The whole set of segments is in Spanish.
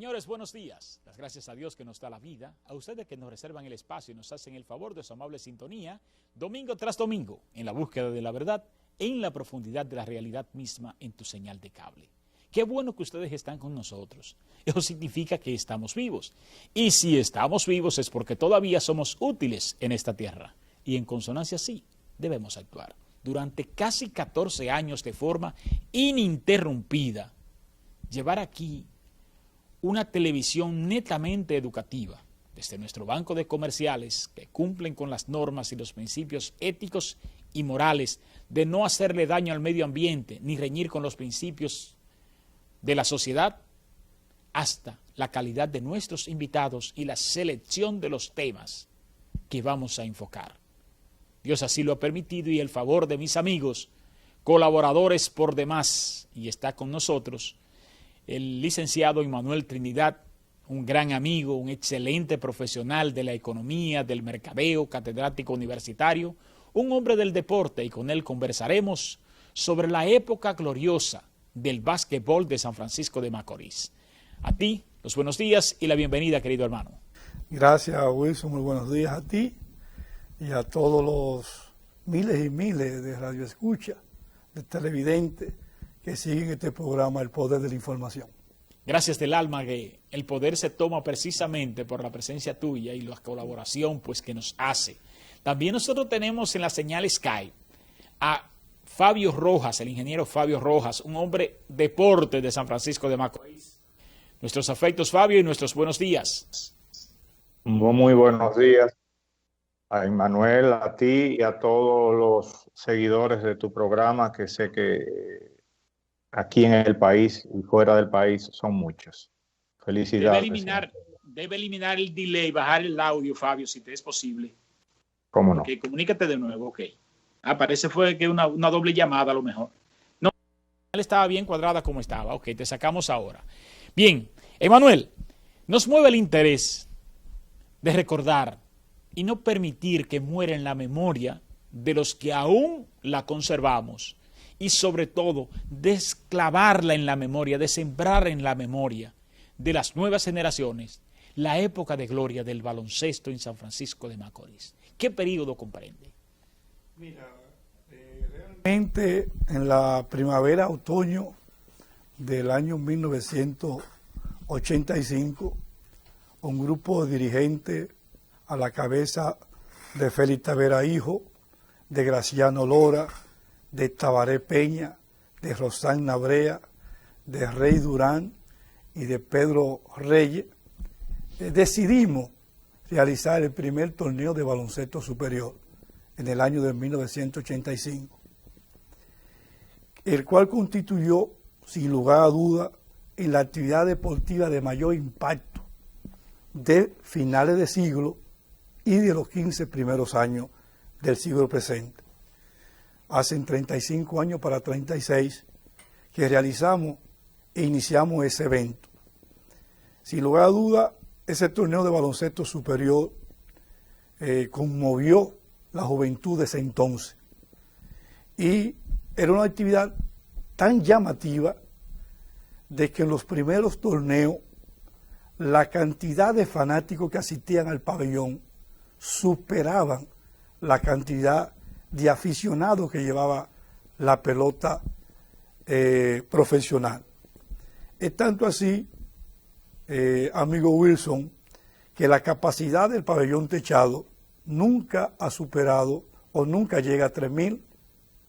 Señores, buenos días. Las gracias a Dios que nos da la vida, a ustedes que nos reservan el espacio y nos hacen el favor de su amable sintonía, domingo tras domingo, en la búsqueda de la verdad, en la profundidad de la realidad misma en tu señal de cable. Qué bueno que ustedes están con nosotros. Eso significa que estamos vivos. Y si estamos vivos es porque todavía somos útiles en esta tierra. Y en consonancia sí, debemos actuar. Durante casi 14 años de forma ininterrumpida, llevar aquí una televisión netamente educativa, desde nuestro banco de comerciales que cumplen con las normas y los principios éticos y morales de no hacerle daño al medio ambiente ni reñir con los principios de la sociedad, hasta la calidad de nuestros invitados y la selección de los temas que vamos a enfocar. Dios así lo ha permitido y el favor de mis amigos, colaboradores por demás, y está con nosotros el licenciado Emmanuel Trinidad, un gran amigo, un excelente profesional de la economía, del mercadeo, catedrático universitario, un hombre del deporte, y con él conversaremos sobre la época gloriosa del básquetbol de San Francisco de Macorís. A ti, los buenos días y la bienvenida, querido hermano. Gracias, Wilson, muy buenos días a ti y a todos los miles y miles de radioescuchas, de televidentes que siguen este programa, El Poder de la Información. Gracias del alma, que el poder se toma precisamente por la presencia tuya y la colaboración pues que nos hace. También nosotros tenemos en la señal Skype a Fabio Rojas, el ingeniero Fabio Rojas, un hombre deporte de San Francisco de Macorís. Nuestros afectos, Fabio, y nuestros buenos días. Muy buenos días a Emmanuel, a ti y a todos los seguidores de tu programa, que sé que aquí en el país y fuera del país son muchos. Felicidades. Debe eliminar el delay, bajar el audio, Fabio, si te es posible. ¿Cómo no? Ok, comunícate de nuevo, ok. Parece fue que una doble llamada a lo mejor. No, estaba bien cuadrada como estaba. Ok, te sacamos ahora. Bien, Emmanuel, nos mueve el interés de recordar y no permitir que muera en la memoria de los que aún la conservamos, y sobre todo desclavarla en la memoria, de sembrar en la memoria de las nuevas generaciones la época de gloria del baloncesto en San Francisco de Macorís. ¿Qué periodo comprende? Mira, realmente en la primavera-otoño del año 1985, un grupo de dirigentes a la cabeza de Félix Tavera Hijo, de Graciano Lora, de Tabaré Peña, de Rosán Nabrea, de Rey Durán y de Pedro Reyes, decidimos realizar el primer torneo de baloncesto superior en el año de 1985, el cual constituyó, sin lugar a duda, en la actividad deportiva de mayor impacto de finales de siglo y de los 15 primeros años del siglo presente. Hacen 35 años para 36 que realizamos e iniciamos ese evento. Sin lugar a duda, ese torneo de baloncesto superior conmovió la juventud de ese entonces. Y era una actividad tan llamativa de que en los primeros torneos la cantidad de fanáticos que asistían al pabellón superaban la cantidad de aficionados que llevaba la pelota profesional. Es tanto así, amigo Wilson, que la capacidad del pabellón techado nunca ha superado o nunca llega a 3.000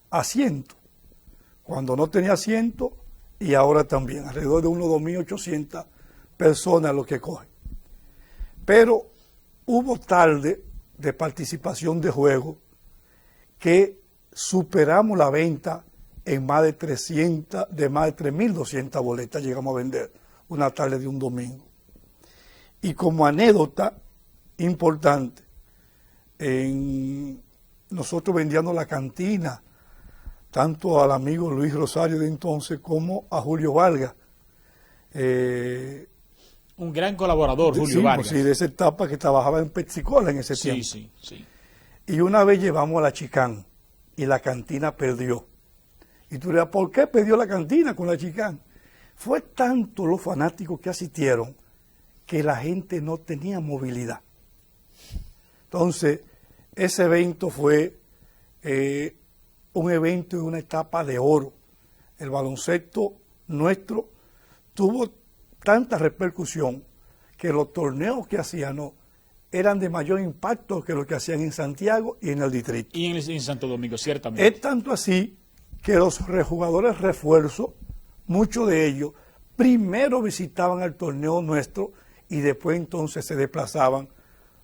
asientos, cuando no tenía asientos, y ahora también, alrededor de unos 2.800 personas lo que cogen. Pero hubo tarde de participación de juego que superamos la venta en más de 3.200 boletas llegamos a vender una tarde de un domingo. Y como anécdota importante, nosotros vendíamos la cantina tanto al amigo Luis Rosario de entonces como a Julio Vargas. Un gran colaborador, Julio Vargas. Sí, de esa etapa que trabajaba en Pepsi-Cola en ese tiempo. Sí. Y una vez llevamos a la Chicán y la cantina perdió. Y tú dirás, ¿por qué perdió la cantina con la Chicán? Fue tanto los fanáticos que asistieron que la gente no tenía movilidad. Entonces, ese evento fue un evento y una etapa de oro. El baloncesto nuestro tuvo tanta repercusión que los torneos que hacían eran de mayor impacto que los que hacían en Santiago y en el distrito. Y en Santo Domingo, ciertamente. Es tanto así que los jugadores refuerzo, muchos de ellos, primero visitaban el torneo nuestro y después entonces se desplazaban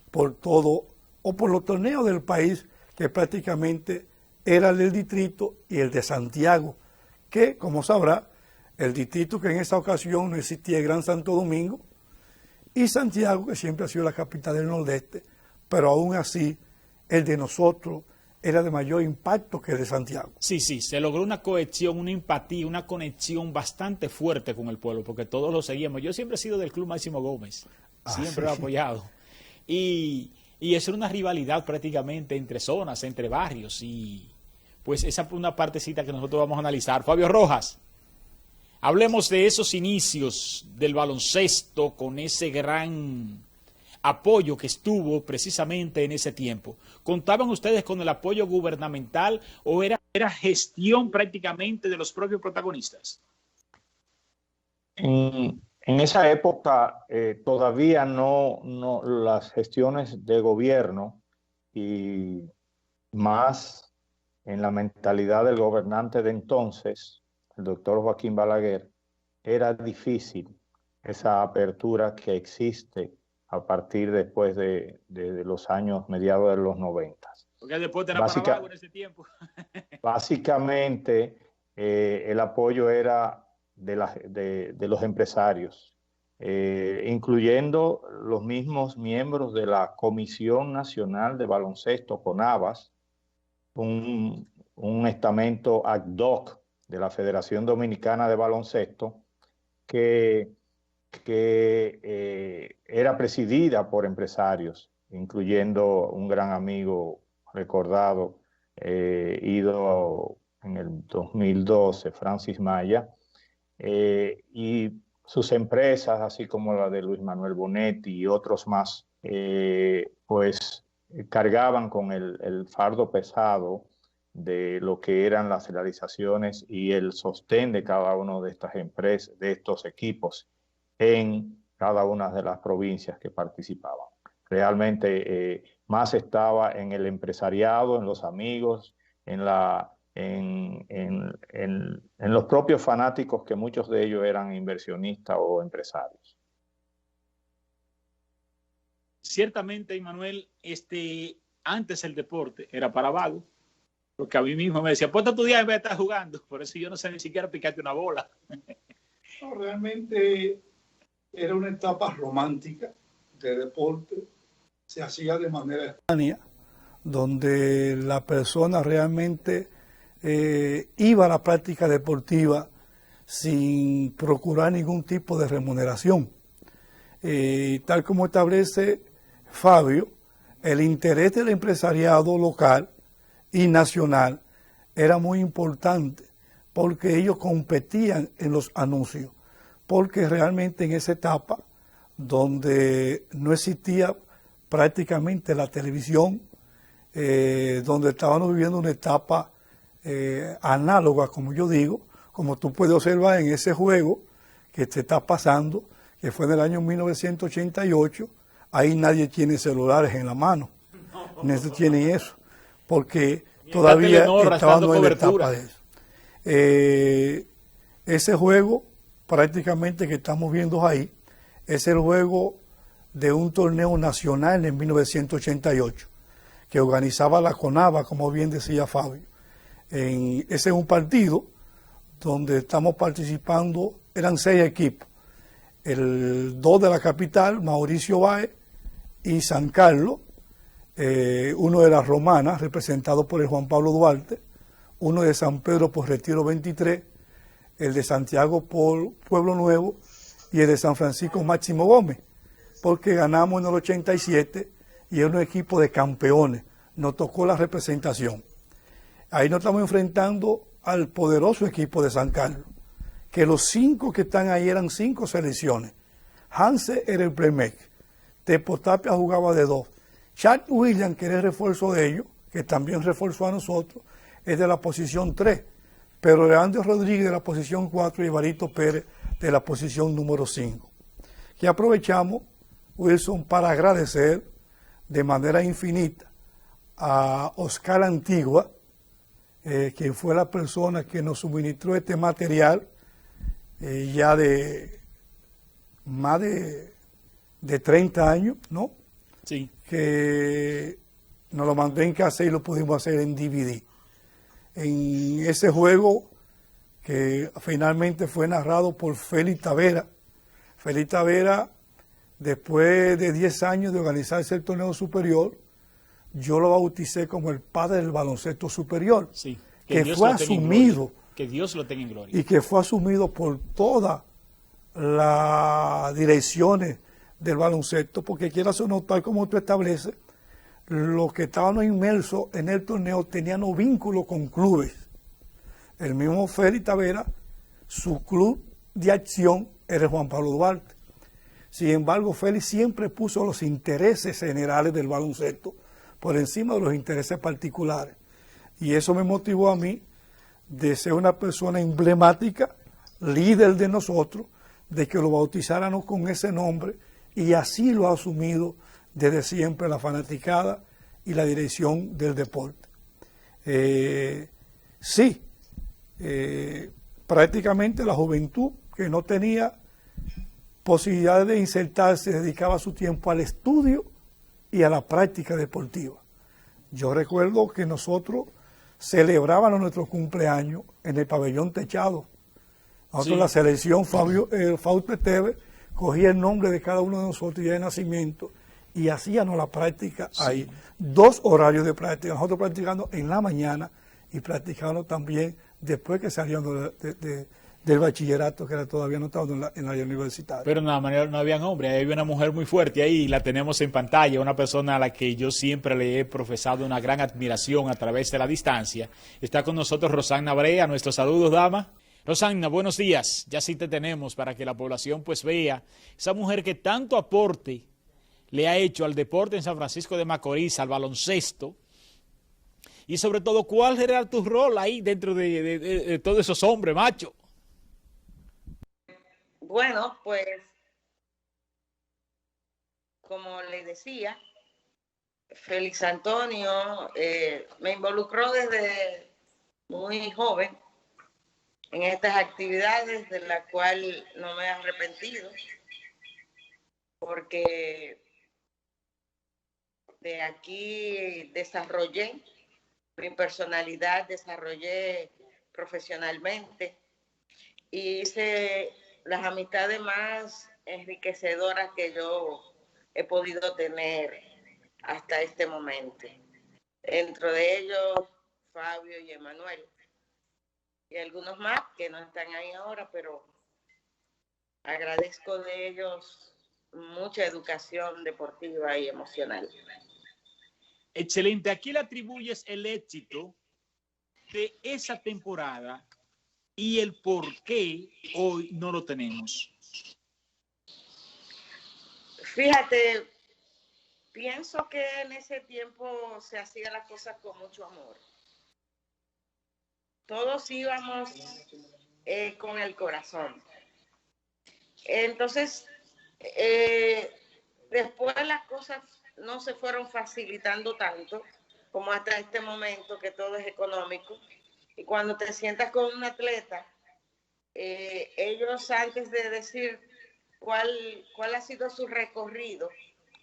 por todo, o por los torneos del país, que prácticamente era el del distrito y el de Santiago, que, como sabrá, el distrito que en esa ocasión no existía el Gran Santo Domingo, y Santiago, que siempre ha sido la capital del Nordeste, pero aún así el de nosotros era de mayor impacto que el de Santiago. Sí, se logró una cohesión, una empatía, una conexión bastante fuerte con el pueblo, porque todos lo seguíamos. Yo siempre he sido del Club Máximo Gómez, siempre lo he apoyado. Y eso era una rivalidad prácticamente entre zonas, entre barrios, y pues esa es una partecita que nosotros vamos a analizar. Fabio Rojas, hablemos de esos inicios del baloncesto con ese gran apoyo que estuvo precisamente en ese tiempo. ¿Contaban ustedes con el apoyo gubernamental o era gestión prácticamente de los propios protagonistas? En esa época todavía no las gestiones de gobierno y más en la mentalidad del gobernante de entonces, el doctor Joaquín Balaguer, era difícil esa apertura que existe a partir después de los años mediados de los 90. Porque después era para abajo en ese tiempo. Básicamente, el apoyo era de los empresarios, incluyendo los mismos miembros de la Comisión Nacional de Baloncesto, CONABAS, un estamento ad hoc de la Federación Dominicana de Baloncesto, que era presidida por empresarios, incluyendo un gran amigo recordado, ido en el 2012, Francis Maya, y sus empresas, así como la de Luis Manuel Bonetti y otros más, pues cargaban con el fardo pesado de lo que eran las realizaciones y el sostén de cada uno de estas empresas, de estos equipos, en cada una de las provincias que participaban. Realmente más estaba en el empresariado, en los amigos, en los propios fanáticos, que muchos de ellos eran inversionistas o empresarios. Ciertamente, Immanuel, antes el deporte era para vagos, porque a mí mismo me decía, ponte a estudiar en vez de estar jugando, por eso yo no sé ni siquiera picarte una bola. No, realmente era una etapa romántica de deporte, se hacía de manera espontánea, donde la persona realmente iba a la práctica deportiva sin procurar ningún tipo de remuneración. Tal como establece Fabio, el interés del empresariado local y nacional era muy importante porque ellos competían en los anuncios, porque realmente en esa etapa donde no existía prácticamente la televisión, donde estábamos viviendo una etapa análoga, como yo digo, como tú puedes observar en ese juego que te está pasando, que fue en el año 1988, ahí nadie tiene celulares en la mano, no tienen eso, porque todavía estábamos en la etapa de eso. Ese juego prácticamente que estamos viendo ahí es el juego de un torneo nacional en 1988 que organizaba la CONABA, como bien decía Fabio. Ese es un partido donde estamos participando, eran 6 equipos, el 2 de la capital, Mauricio Báez, y San Carlos, uno de las Romanas, representado por el Juan Pablo Duarte, uno de San Pedro por Retiro 23, el de Santiago por Pueblo Nuevo y el de San Francisco Máximo Gómez, porque ganamos en el 87 y es un equipo de campeones, nos tocó la representación. Ahí nos estamos enfrentando al poderoso equipo de San Carlos, que los 5 que están ahí eran 5 selecciones, Hanse era el playmaker. Tepo Tapia jugaba de 2. Chad Williams, que era el refuerzo de ellos, que también reforzó a nosotros, es de la posición 3. Pero Leandro Rodríguez de la posición 4 y Evarito Pérez de la posición número 5. Que aprovechamos, Wilson, para agradecer de manera infinita a Oscar Antigua, quien fue la persona que nos suministró este material ya de más de 30 años, ¿no? Sí. Que nos lo mandó en casa y lo pudimos hacer en DVD. En ese juego que finalmente fue narrado por Félix Tavera. Félix Tavera, después de 10 años de organizarse el torneo superior, yo lo bauticé como el padre del baloncesto superior, Sí. que fue asumido, que Dios lo tenga en gloria, y que fue asumido por todas las direcciones del baloncesto, porque quieras o no, tal como tú estableces, los que estaban inmersos en el torneo tenían un vínculo con clubes. El mismo Félix Tavera, su club de acción era Juan Pablo Duarte. Sin embargo, Félix siempre puso los intereses generales del baloncesto por encima de los intereses particulares. Y eso me motivó a mí de ser una persona emblemática, líder de nosotros, de que lo bautizáramos con ese nombre, y así lo ha asumido desde siempre la fanaticada y la dirección del deporte. Prácticamente la juventud que no tenía posibilidades de insertarse dedicaba su tiempo al estudio y a la práctica deportiva. Yo recuerdo que nosotros celebrábamos nuestro cumpleaños en el pabellón techado. Nosotros, sí, la selección Fausto Esteves cogía el nombre de cada uno de nosotros ya de nacimiento y hacíamos la práctica, sí, ahí. 2 horarios de práctica, nosotros practicando en la mañana y practicando también después que salíamos del bachillerato, que era todavía no estaba en la universitaria. Pero no habían hombres, había una mujer muy fuerte ahí, la tenemos en pantalla, una persona a la que yo siempre le he profesado una gran admiración a través de la distancia. Está con nosotros Rosana Brea, nuestros saludos, dama. Rosana, buenos días, ya sí te tenemos para que la población pues vea esa mujer que tanto aporte le ha hecho al deporte en San Francisco de Macorís, al baloncesto, y sobre todo, ¿cuál era tu rol ahí dentro de todos esos hombres, macho? Bueno, pues, como le decía, Félix Antonio me involucró desde muy joven en estas actividades, de la cual no me he arrepentido, porque de aquí desarrollé mi personalidad, desarrollé profesionalmente y hice las amistades más enriquecedoras que yo he podido tener hasta este momento. Dentro de ellos, Fabio y Emanuel. Y algunos más que no están ahí ahora, pero agradezco de ellos mucha educación deportiva y emocional. Excelente. ¿A quién le atribuyes el éxito de esa temporada y el por qué hoy no lo tenemos? Fíjate, pienso que en ese tiempo se hacían las cosas con mucho amor. Todos íbamos con el corazón. Entonces, después las cosas no se fueron facilitando tanto como hasta este momento, que todo es económico. Y cuando te sientas con un atleta, ellos, antes de decir cuál ha sido su recorrido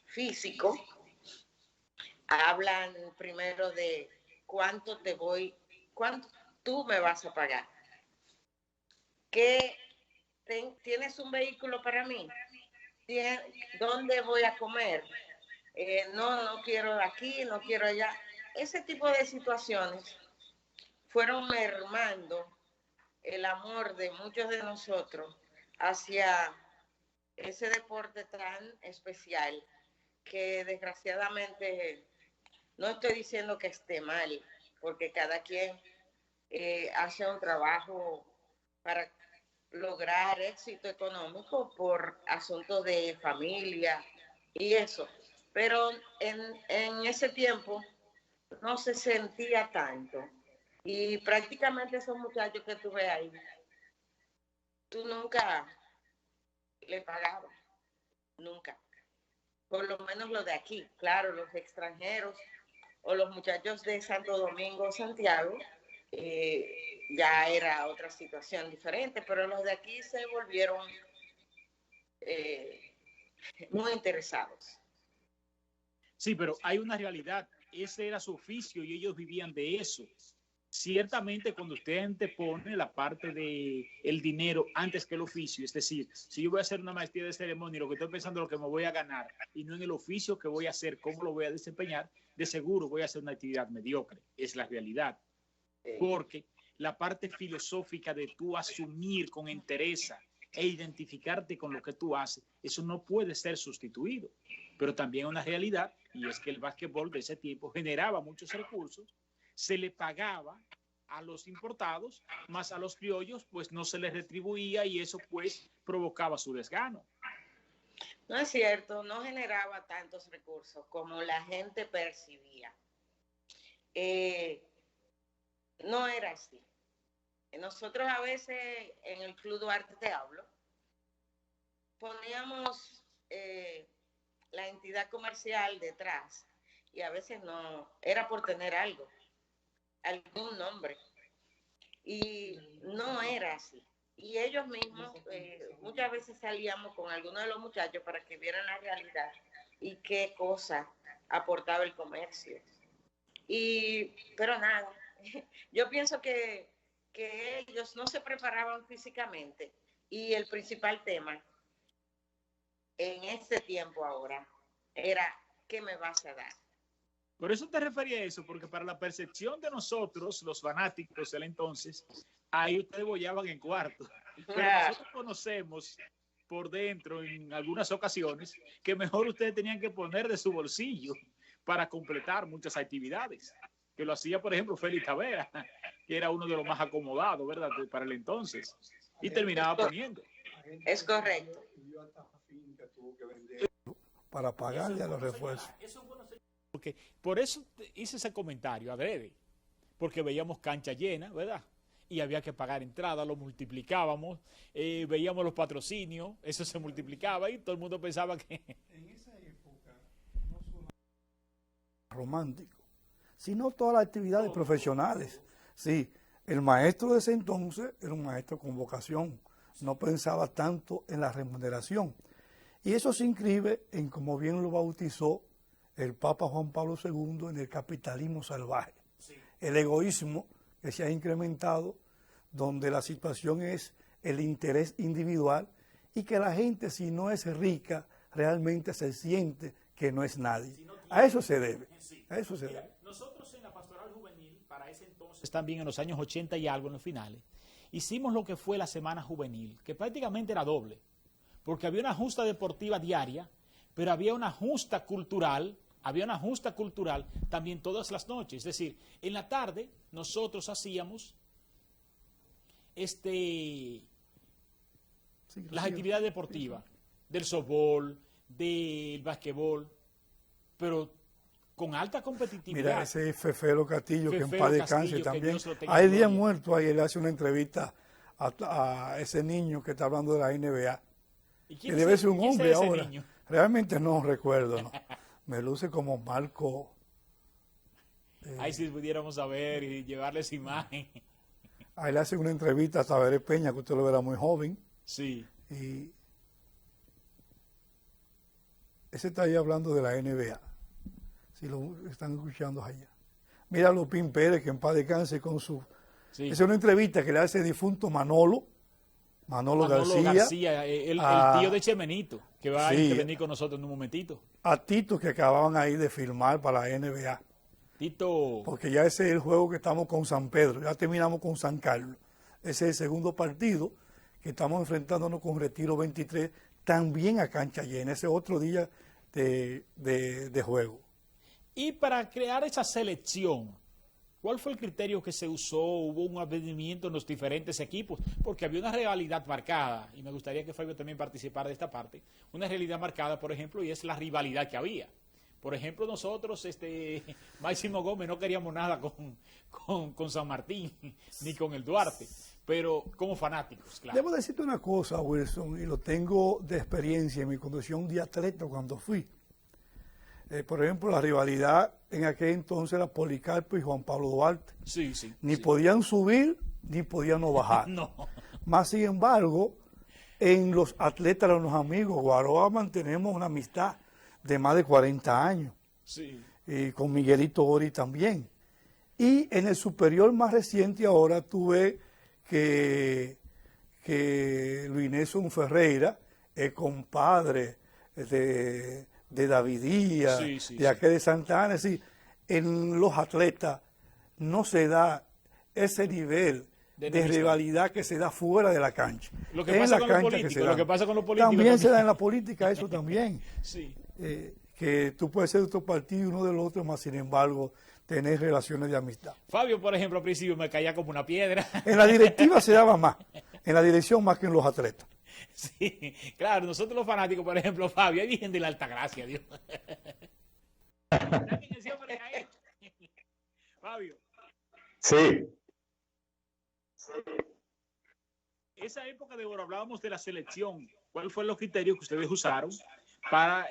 físico, hablan primero de cuánto tú me vas a pagar. ¿Tienes un vehículo para mí? ¿Dónde voy a comer? No quiero aquí, no quiero allá. Ese tipo de situaciones fueron mermando el amor de muchos de nosotros hacia ese deporte tan especial, que desgraciadamente, no estoy diciendo que esté mal, porque cada quien hace un trabajo para lograr éxito económico por asuntos de familia y eso. Pero en ese tiempo no se sentía tanto. Y prácticamente esos muchachos que tú ves ahí, tú nunca le pagabas, nunca. Por lo menos los de aquí, claro, los extranjeros o los muchachos de Santo Domingo, Santiago, ya era otra situación diferente, pero los de aquí se volvieron muy interesados. Sí, pero hay una realidad. Ese era su oficio y ellos vivían de eso. Ciertamente, cuando usted antepone la parte de el dinero antes que el oficio, es decir, si yo voy a hacer una maestría de ceremonia, lo que estoy pensando es lo que me voy a ganar y no en el oficio que voy a hacer, cómo lo voy a desempeñar, de seguro voy a hacer una actividad mediocre. Es la realidad. Porque la parte filosófica de tú asumir con entereza e identificarte con lo que tú haces, eso no puede ser sustituido. Pero también una realidad, y es que el básquetbol de ese tiempo generaba muchos recursos, se le pagaba a los importados, más a los criollos, pues no se les retribuía y eso pues provocaba su desgano. No es cierto, no generaba tantos recursos como la gente percibía. No era así. Nosotros a veces en el Club Duarte Te Hablo, poníamos la entidad comercial detrás y a veces no, era por tener algo, algún nombre. Y no era así. Y ellos mismos, muchas veces salíamos con algunos de los muchachos para que vieran la realidad y qué cosa aportaba el comercio. Pero nada, yo pienso que ellos no se preparaban físicamente y el principal tema en este tiempo ahora era ¿qué me vas a dar? Por eso te refería a eso, porque para la percepción de nosotros, los fanáticos del entonces, ahí ustedes bollaban en cuarto. Pero nosotros conocemos por dentro, en algunas ocasiones, que mejor ustedes tenían que poner de su bolsillo para completar muchas actividades. Que lo hacía, por ejemplo, Félix Tavera, que era uno de los más acomodados, ¿verdad?, para el entonces. Y terminaba poniendo. Es correcto. Para pagarle a los refuerzos. Porque por eso hice ese comentario adrede, porque veíamos cancha llena, ¿verdad? Y había que pagar entrada, lo multiplicábamos, veíamos los patrocinios, eso se multiplicaba y todo el mundo pensaba que... En esa época no solo romántico, sino todas las actividades profesionales. Sí, el maestro de ese entonces era un maestro con vocación, no pensaba tanto en la remuneración. Y eso se inscribe en, como bien lo bautizó el Papa Juan Pablo II, en el capitalismo salvaje. Sí. El egoísmo que se ha incrementado, donde la situación es el interés individual y que la gente, si no es rica, realmente se siente que no es nadie. Si no tiene, a eso se debe. Sí. A eso se debe. Nosotros en la Pastoral Juvenil, para ese entonces, también en los años 80 y algo en los finales, hicimos lo que fue la Semana Juvenil, que prácticamente era doble, porque había una justa deportiva diaria, pero había una justa cultural también todas las noches. Es decir, en la tarde nosotros hacíamos las actividades deportivas, del softball, del basquetbol, pero con alta competitividad. Mira, ese Fefero Castillo, que en paz descanse también. Hay días muertos ahí, él hace una entrevista a ese niño que está hablando de la NBA. Que debe ser un hombre ahora. Niño? Realmente no recuerdo, ¿no? Me luce como Marco. Ahí si pudiéramos saber y llevarles imagen. Ahí le hacen una entrevista a Tabaré Peña, que usted lo verá muy joven. Sí. Y ese está ahí hablando de la NBA. Si lo están escuchando allá. Mira a Lupín Pérez, que en paz descanse con su... Sí. Esa es una entrevista que le hace el difunto Manolo García, el tío de Chemenito, que va a intervenir con nosotros en un momentito. A Tito, que acababan ahí de firmar para la NBA. Tito. Porque ya ese es el juego que estamos con San Pedro, ya terminamos con San Carlos. Ese es el segundo partido que estamos enfrentándonos con Retiro 23, también a cancha llena, ese otro día de juego. Y para crear esa selección, ¿Cuál fue el criterio que se usó? ¿Hubo un abastecimiento en los diferentes equipos? Porque había una realidad marcada, y me gustaría que Fabio también participara de esta parte, una realidad marcada, por ejemplo, y es la rivalidad que había. Por ejemplo, nosotros, Máximo Gómez, no queríamos nada con San Martín, ni con el Duarte, pero como fanáticos, claro. Debo decirte una cosa, Wilson, y lo tengo de experiencia en mi condición de atleta cuando fui. Por ejemplo, la rivalidad en aquel entonces era Policarpo y Juan Pablo Duarte. Sí, sí. Ni sí. podían subir, ni podían no bajar. No. Más sin embargo, en los atletas, los amigos, Guaroa mantenemos una amistad de más de 40 años. Sí. Y con Miguelito Ori también. Y en el superior más reciente ahora tuve que Luis Nelson Ferreira, el compadre de David Díaz, de aquel de Santa Ana. Es decir, en los atletas no se da ese nivel de rivalidad que se da fuera de la cancha. Lo que pasa con los políticos. También se da en la política eso también. Sí. Que tú puedes ser de otro partido y uno del otro, más sin embargo, tener relaciones de amistad. Fabio, por ejemplo, al principio me caía como una piedra. En la directiva se daba más, en la dirección más que en los atletas. Sí, claro, nosotros los fanáticos, por ejemplo, Fabio, hay Virgen de la Altagracia, Dios. Fabio. Sí. Esa época de oro, hablábamos de la selección. ¿Cuáles fueron los criterios que ustedes usaron para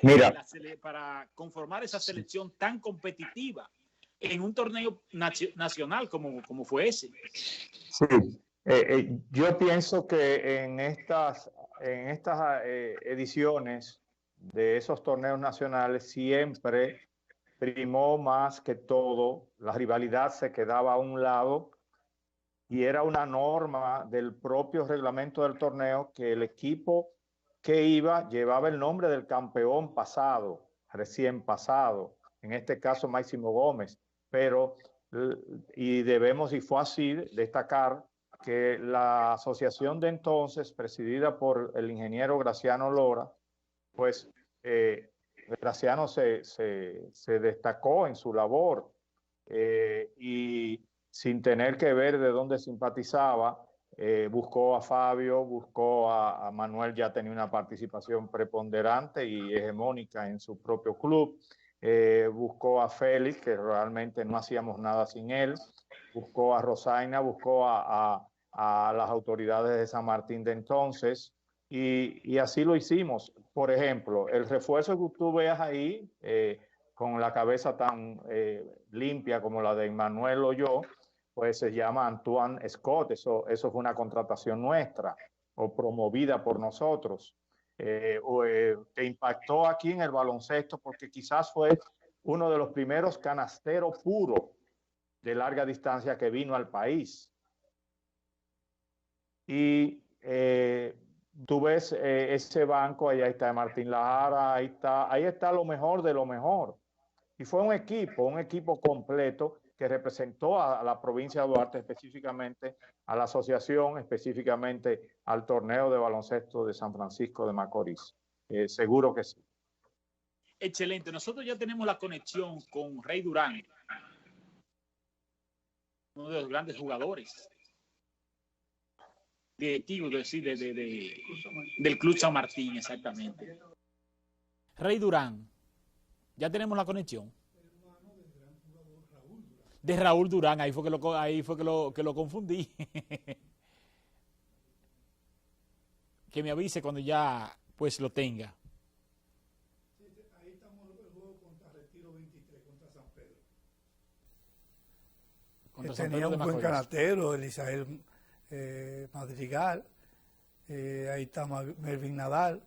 conformar esa selección tan competitiva en un torneo nacional como fue ese? Sí. Yo pienso que en estas ediciones de esos torneos nacionales siempre primó más que todo, la rivalidad se quedaba a un lado y era una norma del propio reglamento del torneo que el equipo que iba llevaba el nombre del campeón pasado, recién pasado, en este caso Máximo Gómez, y fue así, destacar que la asociación de entonces, presidida por el ingeniero Graciano Lora, pues Graciano se destacó en su labor y sin tener que ver de dónde simpatizaba, buscó a Fabio, buscó a Manuel, ya tenía una participación preponderante y hegemónica en su propio club, buscó a Félix, que realmente no hacíamos nada sin él, buscó a Rosaina, buscó a las autoridades de San Martín de entonces, y así lo hicimos. Por ejemplo, el refuerzo que tú veas ahí, con la cabeza tan limpia como la de Manuel o yo, pues se llama Antoine Scott. Eso fue una contratación nuestra o promovida por nosotros, que impactó aquí en el baloncesto porque quizás fue uno de los primeros canasteros puros de larga distancia que vino al país. Y tú ves ese banco, ahí está Martín Lajara, ahí está lo mejor de lo mejor. Y fue un equipo completo que representó a la provincia de Duarte, específicamente a la asociación, específicamente al torneo de baloncesto de San Francisco de Macorís. Seguro que sí. Excelente. Nosotros ya tenemos la conexión con Rey Durán, uno de los grandes jugadores directivos del Club San Martín, exactamente. Rey Durán, ya tenemos la conexión. De Raúl Durán, ahí fue que lo confundí. Que me avise cuando ya pues lo tenga. Ahí estamos en el juego contra Retiro 23, contra San Pedro. Tenía un buen canastero, Elisael Madrigal, ahí está Melvin Nadal.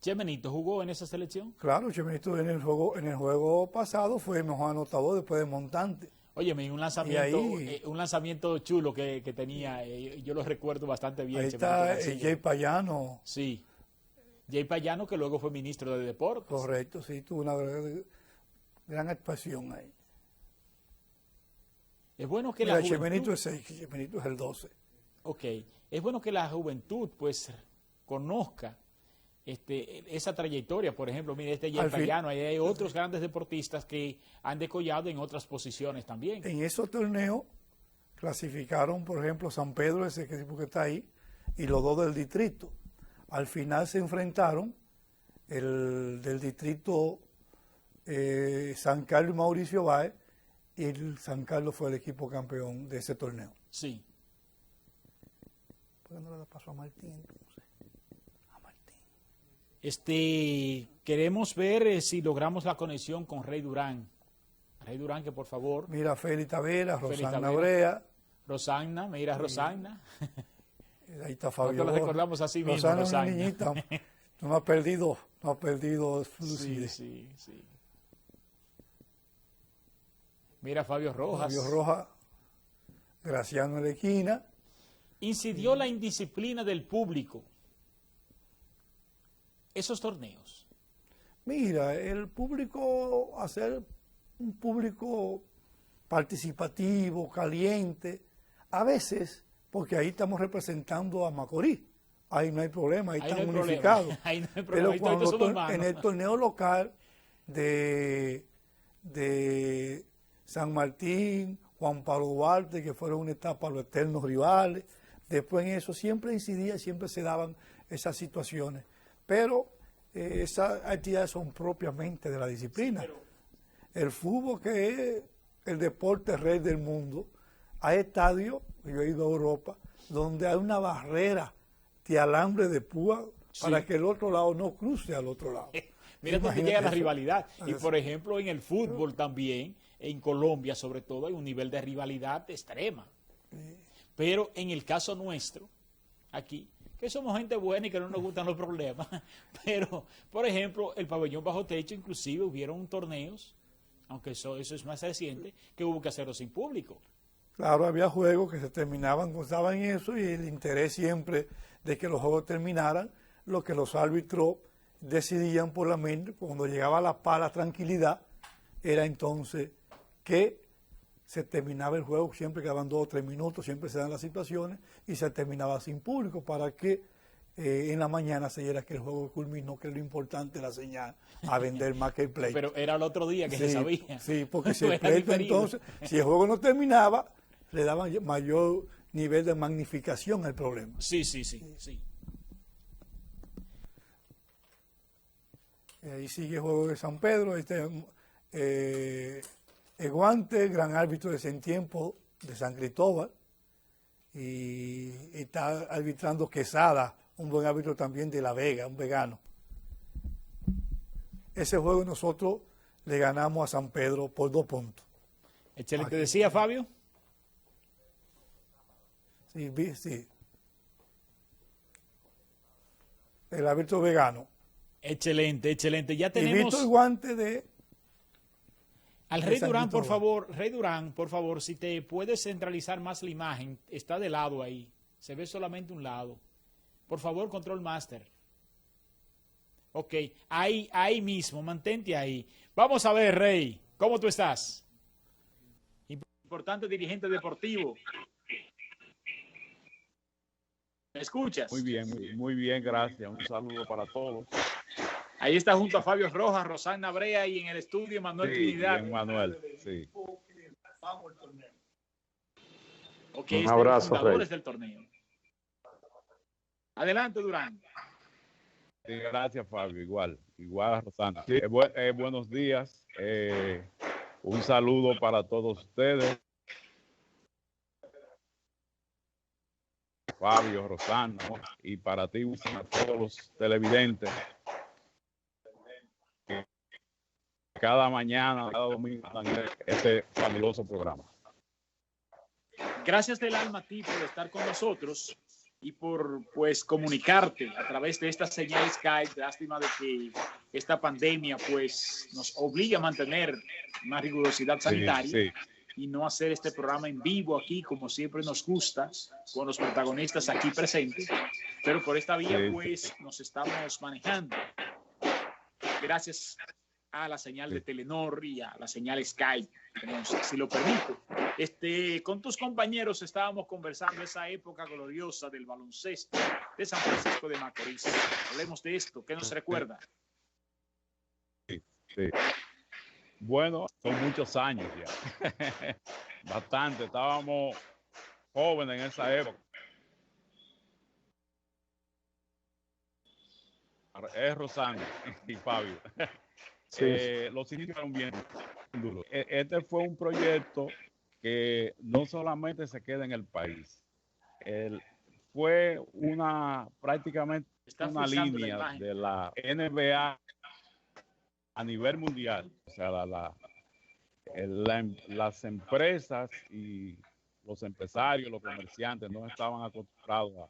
¿Chemenito jugó en esa selección? Claro, Chemenito en el juego pasado fue el mejor anotador después de Montante. Óyeme, un lanzamiento chulo que tenía, yo lo recuerdo bastante bien. Ahí está Jay Payano. Sí, Jay Payano, que luego fue ministro de Deportes. Correcto, sí, tuvo una gran actuación ahí. Es bueno que la juventud... Chemenito es 6, Chemenito es el 12. Ok, es bueno que la juventud pues conozca esa trayectoria. Por ejemplo, mire, Yepayano, ahí hay otros grandes deportistas que han decollado en otras posiciones también. En esos torneos clasificaron, por ejemplo, San Pedro, ese equipo que está ahí, y los dos del distrito. Al final se enfrentaron el del distrito San Carlos y Mauricio Báez, y el San Carlos fue el equipo campeón de ese torneo. Sí. ¿Por qué no le pasó a Martín entonces? A Martín. Queremos ver si logramos la conexión con Rey Durán. Rey Durán, que por favor. Mira, Félix Tavera, Félix Rosana Tavera. Brea. Rosana, mira, Rosana. Ahí está Fabio. Nosotros la recordamos así mismo, Rosana es una Rosana. niñita. No ha perdido su lucidez. Sí. Mira, Fabio Rojas. Fabio Rojas, Graciano en la esquina. Incidió la indisciplina del público. Esos torneos. Mira, el público, hacer un público participativo, caliente, a veces, porque ahí estamos representando a Macorís, ahí no hay problema, ahí Ahí están no hay unificados. problema. Ahí no hay problema. Pero Ahí todos somos hermanos. en el torneo local de San Martín, Juan Pablo Duarte, que fueron una etapa los eternos rivales, después en eso siempre incidía, siempre se daban esas situaciones. Pero esas actividades son propiamente de la disciplina. Sí, pero el fútbol, que es el deporte rey del mundo, hay estadios, yo he ido a Europa, donde hay una barrera de alambre de púa para que el otro lado no cruce al otro lado. Mira dónde Imagínate llega la eso. rivalidad. Y por ejemplo, en el fútbol también, en Colombia sobre todo, hay un nivel de rivalidad extrema. Pero en el caso nuestro, aquí, que somos gente buena y que no nos gustan los problemas, pero, por ejemplo, el pabellón bajo techo, inclusive hubieron torneos, aunque eso es más reciente, que hubo que hacerlo sin público. Claro, había juegos que se terminaban, constaban en eso, y el interés siempre de que los juegos terminaran, lo que los árbitros decidían por la mente, cuando llegaba la paz, la tranquilidad, era entonces que se terminaba el juego, siempre quedaban 2 o 3 minutos, siempre se dan las situaciones, y se terminaba sin público para que en la mañana se diera que el juego culminó, que lo importante era señal a vender más que el pleito. Pero era el otro día que se sabía. Sí, porque si el Era pleito diferido. entonces, si el juego no terminaba, le daban mayor nivel de magnificación al problema. Sí. Ahí sigue el juego de San Pedro, el Guante, gran árbitro de ese tiempo de San Cristóbal, y está arbitrando Quesada, un buen árbitro también de La Vega, un vegano. Ese juego nosotros le ganamos a San Pedro por 2 puntos. Excelente. ¿Decía Fabio? Sí. El árbitro vegano. Excelente. Ya Y tenemos visto el guante de... al de Rey San Durán, por Cristóbal. favor. Rey Durán, por favor, si te puedes centralizar más la imagen. Está de lado ahí. Se ve solamente un lado. Por favor, Control Master. Ok, ahí mismo, mantente ahí. Vamos a ver, Rey, ¿cómo tú estás? Importante dirigente deportivo. ¿Me escuchas? Muy bien, gracias. Un saludo para todos. Ahí está junto a Fabio Rojas, Rosana Brea y en el estudio Manuel Trinidad. Bien, Manuel, sí. Ok, Un este abrazo, los fundadores Rey. del torneo. Adelante, Durán. Sí, gracias, Fabio. Igual a Rosana. Sí. Buenos días. Un saludo para todos ustedes. Fabio, Rosana, ¿no? Y para ti, a todos los televidentes. Cada mañana, cada domingo, este fabuloso programa. Gracias del alma a ti por estar con nosotros y por pues comunicarte a través de esta señal Skype. Lástima de que esta pandemia pues nos obliga a mantener una rigurosidad sanitaria. Sí. Y no hacer este programa en vivo aquí como siempre nos gusta, con los protagonistas aquí presentes, pero por esta vía Sí. pues nos estamos manejando. Gracias a la señal de Telenor y a la señal Skype, si lo permite. Con tus compañeros estábamos conversando esa época gloriosa del baloncesto de San Francisco de Macorís. Hablemos de esto. ¿Qué nos recuerda? Sí. Bueno, son muchos años ya. Bastante. Estábamos jóvenes en esa época. Es Rosana y Fabio. Sí. Los inicios fueron bien duros. Este fue un proyecto que no solamente se queda en el país. Fue prácticamente una línea de la NBA a nivel mundial. O sea, las empresas y los empresarios, los comerciantes no estaban acostumbrados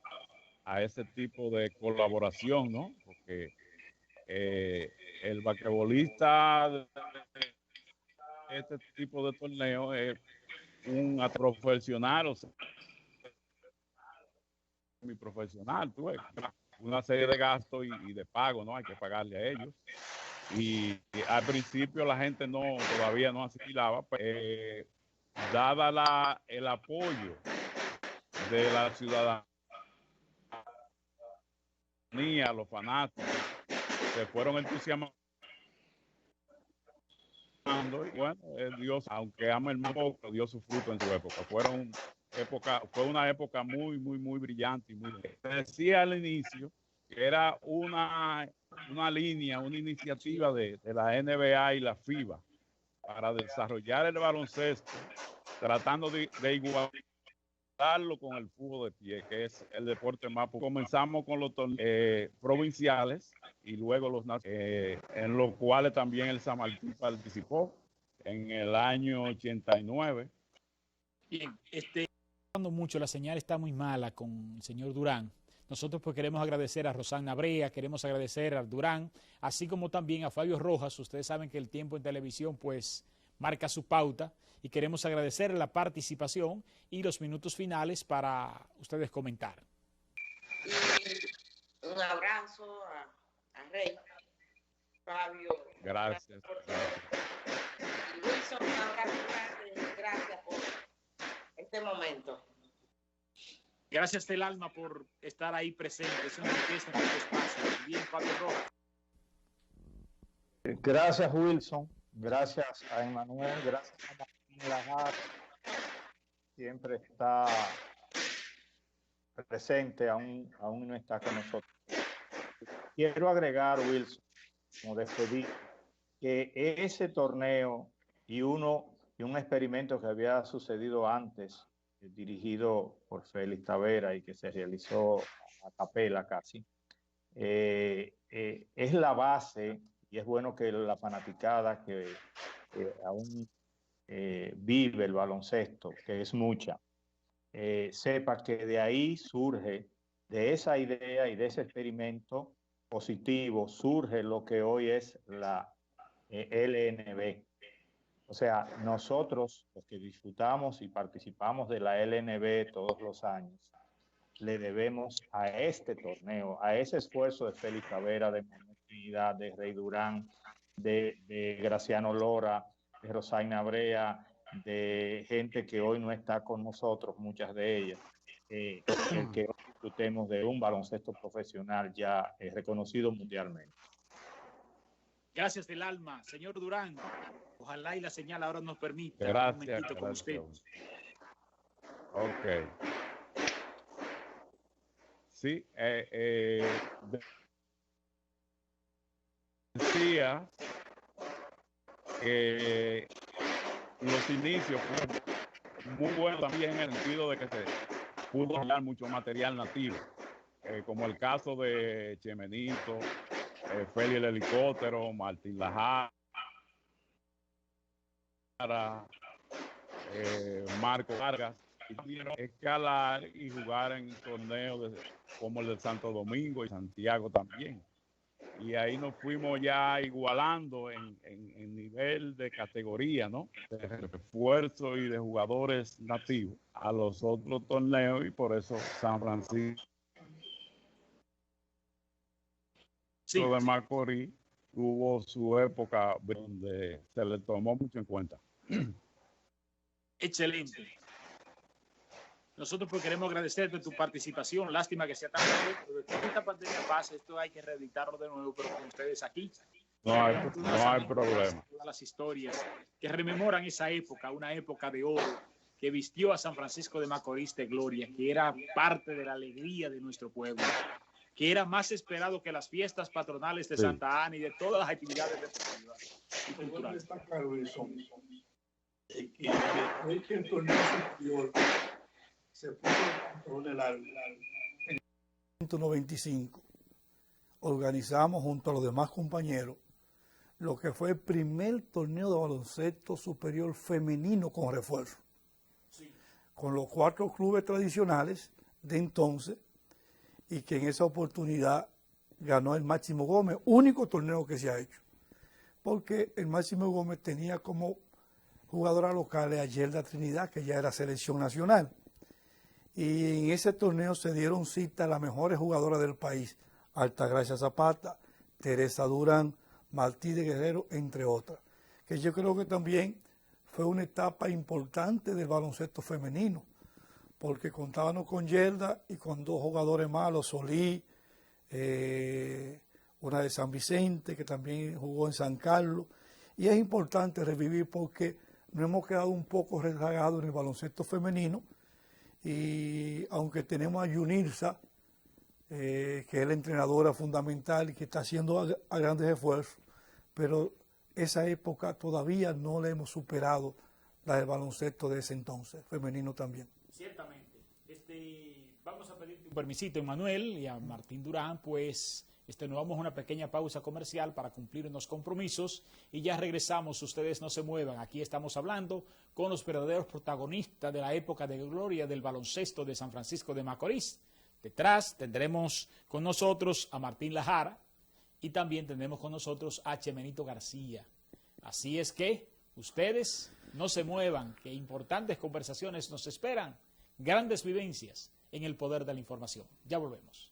a ese tipo de colaboración, ¿no? Porque el basquetbolista de este tipo de torneo es un profesional, o sea, semiprofesional, tú ves, una serie de gastos y de pago, ¿no? Hay que pagarle a ellos. Y al principio la gente todavía no asimilaba, dada el apoyo de la ciudadanía, los fanáticos, se fueron entusiasmando. Y bueno, Dios, aunque ama el poco, dio su fruto en su época. Fue una época muy, muy, muy brillante y muy. Se decía al inicio que era una línea, una iniciativa de la NBA y la FIBA para desarrollar el baloncesto, tratando de igualarlo con el fútbol de pie, que es el deporte más popular. Comenzamos con los torneos provinciales y luego los nacionales, en los cuales también el San Martín participó en el año 89. Bien, mucho, la señal está muy mala con el señor Durán. Nosotros pues queremos agradecer a Rosana Brea, queremos agradecer a Durán, así como también a Fabio Rojas. Ustedes saben que el tiempo en televisión pues marca su pauta y queremos agradecer la participación y los minutos finales para ustedes comentar. Y un abrazo a Rey, Fabio. Gracias. Y Wilson, un abrazo grande. Gracias por este momento. Gracias del alma por estar ahí presente. Es una riqueza en este espacio. Bien, Fabio Rojas. Gracias, Wilson. Gracias a Emmanuel. Gracias a Martín Lajar. Siempre está presente, aún no está con nosotros. Quiero agregar, Wilson, como despedí, que ese torneo y un experimento que había sucedido antes, dirigido por Félix Tavera y que se realizó a capela casi, es la base, y es bueno que la fanaticada que aún vive el baloncesto, que es mucha, sepa que de ahí surge, de esa idea y de ese experimento positivo, surge lo que hoy es la LNB. O sea, nosotros, los que disfrutamos y participamos de la LNB todos los años, le debemos a este torneo, a ese esfuerzo de Félix Tavera, de Trinidad, de Rey Durán, de Graciano Lora, de Rosana Brea, de gente que hoy no está con nosotros, muchas de ellas, el que hoy disfrutemos de un baloncesto profesional ya reconocido mundialmente. Gracias del alma, señor Durán. Ojalá y la señal ahora nos permita Gracias, un momentito con usted. Ok. Sí, decía que los inicios fueron muy buenos también en el sentido de que se pudo crear mucho material nativo, como el caso de Chemenito, Feli el Helicóptero, Martín Lajar, Marco Vargas, y pudieron escalar y jugar en torneos como el de Santo Domingo y Santiago también. Y ahí nos fuimos ya igualando en nivel de categoría, ¿no? De refuerzo y de jugadores nativos a los otros torneos, y por eso San Francisco de Macorís tuvo su época donde se le tomó mucho en cuenta. Excelente. Nosotros pues queremos agradecerte tu participación. Lástima que sea tan breve, pero después que esta pandemia pase, esto hay que reeditarlo de nuevo, pero con ustedes aquí. No hay problema. Todas las historias que rememoran esa época, una época de oro que vistió a San Francisco de Macorís de gloria, que era parte de la alegría de nuestro pueblo, que era más esperado que las fiestas patronales de Santa Ana y de todas las actividades deportivas y culturales. Que el torneo superior se puso en el 195. Organizamos junto a los demás compañeros lo que fue el primer torneo de baloncesto superior femenino con refuerzo. Sí. Con los 4 clubes tradicionales de entonces, y que en esa oportunidad ganó el Máximo Gómez, único torneo que se ha hecho. Porque el Máximo Gómez tenía como jugadora local a Yelda Trinidad, que ya era selección nacional. Y en ese torneo se dieron cita a las mejores jugadoras del país, Altagracia Zapata, Teresa Durán, Martí de Guerrero, entre otras. Que yo creo que también fue una etapa importante del baloncesto femenino, porque contábamos con Yelda y con 2 jugadores malos, Solí, una de San Vicente, que también jugó en San Carlos. Y es importante revivir porque nos hemos quedado un poco rezagados en el baloncesto femenino, y aunque tenemos a Yunirsa, que es la entrenadora fundamental y que está haciendo a grandes esfuerzos, pero esa época todavía no la hemos superado, la del baloncesto de ese entonces, femenino también. Ciertamente. Vamos a pedirte un permisito, Emanuel, y a Martín Durán, pues nos vamos a una pequeña pausa comercial para cumplir unos compromisos y ya regresamos. Ustedes no se muevan. Aquí estamos hablando con los verdaderos protagonistas de la época de gloria del baloncesto de San Francisco de Macorís. Detrás tendremos con nosotros a Martín Lajara y también tendremos con nosotros a Chemenito García. Así es que ustedes no se muevan, que importantes conversaciones nos esperan, grandes vivencias en el poder de la información. Ya volvemos.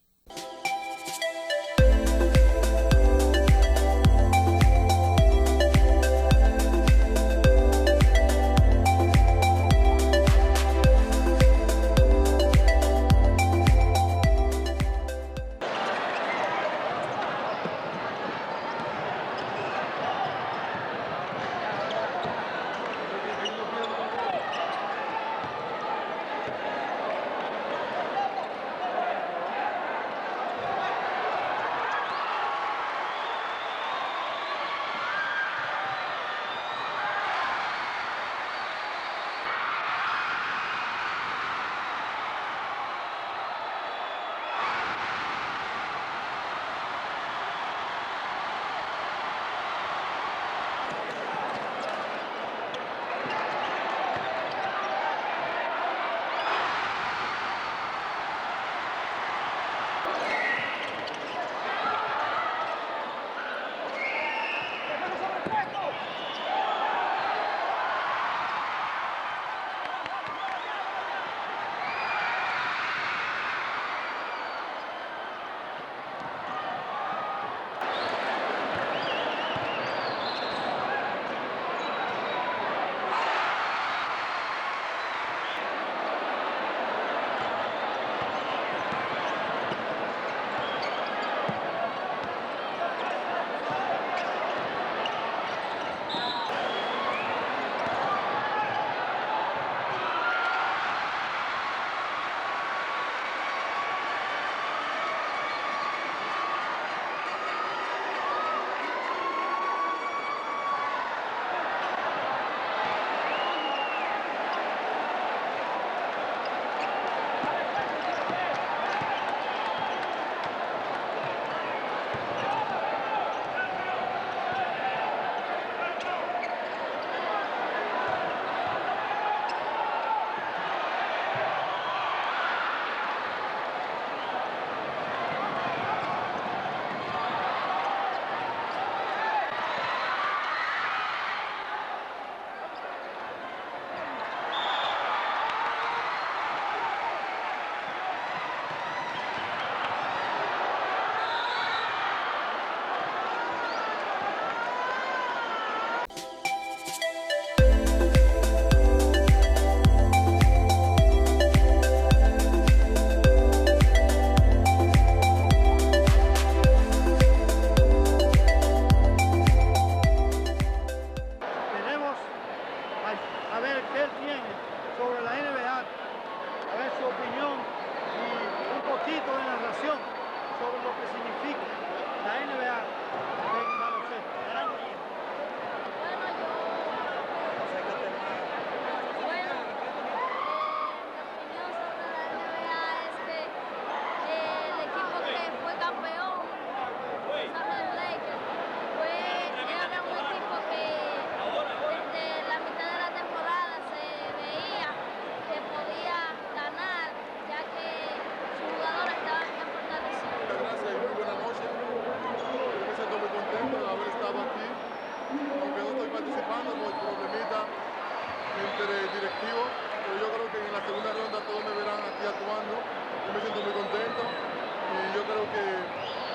activo, pero yo creo que en la segunda ronda todos me verán aquí actuando. Yo me siento muy contento y yo creo que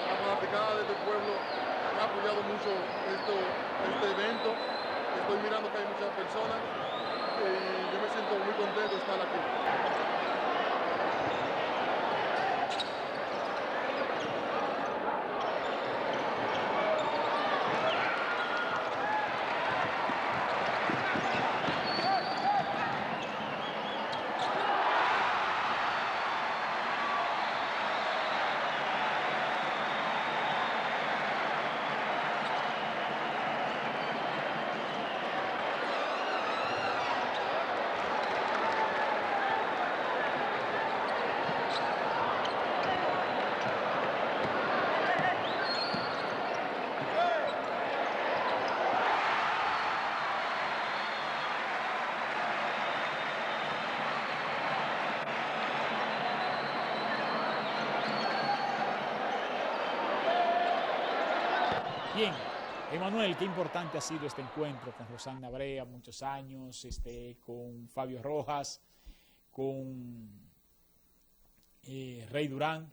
la fanaticada de este pueblo han apoyado mucho este evento. Estoy mirando que hay muchas personas y yo me siento muy contento de estar aquí. Bien, Emanuel, qué importante ha sido este encuentro con Rosana Brea, muchos años, con Fabio Rojas, con Rey Durán,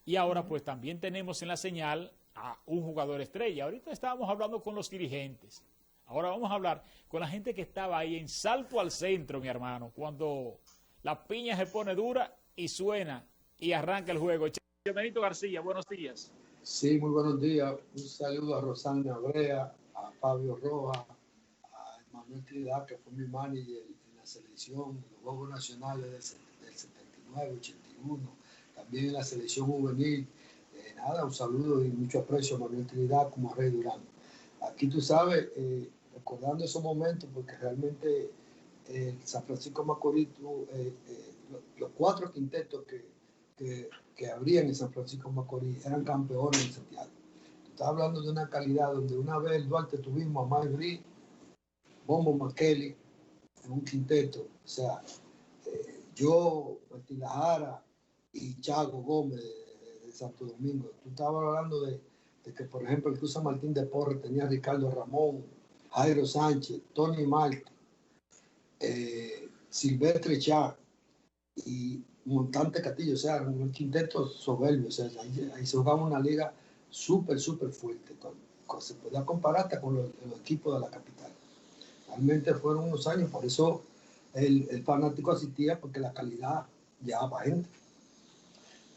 y ahora pues también tenemos en la señal a un jugador estrella. Ahorita estábamos hablando con los dirigentes, ahora vamos a hablar con la gente que estaba ahí en Salto al Centro, mi hermano, cuando la piña se pone dura y suena y arranca el juego. Benito García, buenos días. Sí, muy buenos días. Un saludo a Rosana Brea, a Fabio Rojas, a Manuel Trinidad, que fue mi manager en la selección, en los Juegos Nacionales del 79, 81, también en la selección juvenil. Nada, un saludo y mucho aprecio a Manuel Trinidad como a Rey Durán. Aquí tú sabes, recordando esos momentos, porque realmente San Francisco Macorís, los 4 quintetos que habrían en San Francisco Macorís eran campeones en Santiago. Tú estás hablando de una calidad donde una vez en Duarte tuvimos a Mike Bree, Bombo McKelly en un quinteto, o sea, yo, Martín Lajara y Chago Gómez de Santo Domingo. Tú estabas hablando de que, por ejemplo, el Cruz San Martín de Porres tenía a Ricardo Ramón, Jairo Sánchez, Tony Marte, Silvestre Chá y Montante Castillo, o sea, un quinteto soberbio, o sea, ahí se jugaba una liga súper fuerte, se podía comparar hasta con los equipos de la capital. Realmente fueron unos años, por eso el fanático asistía, porque la calidad llevaba gente.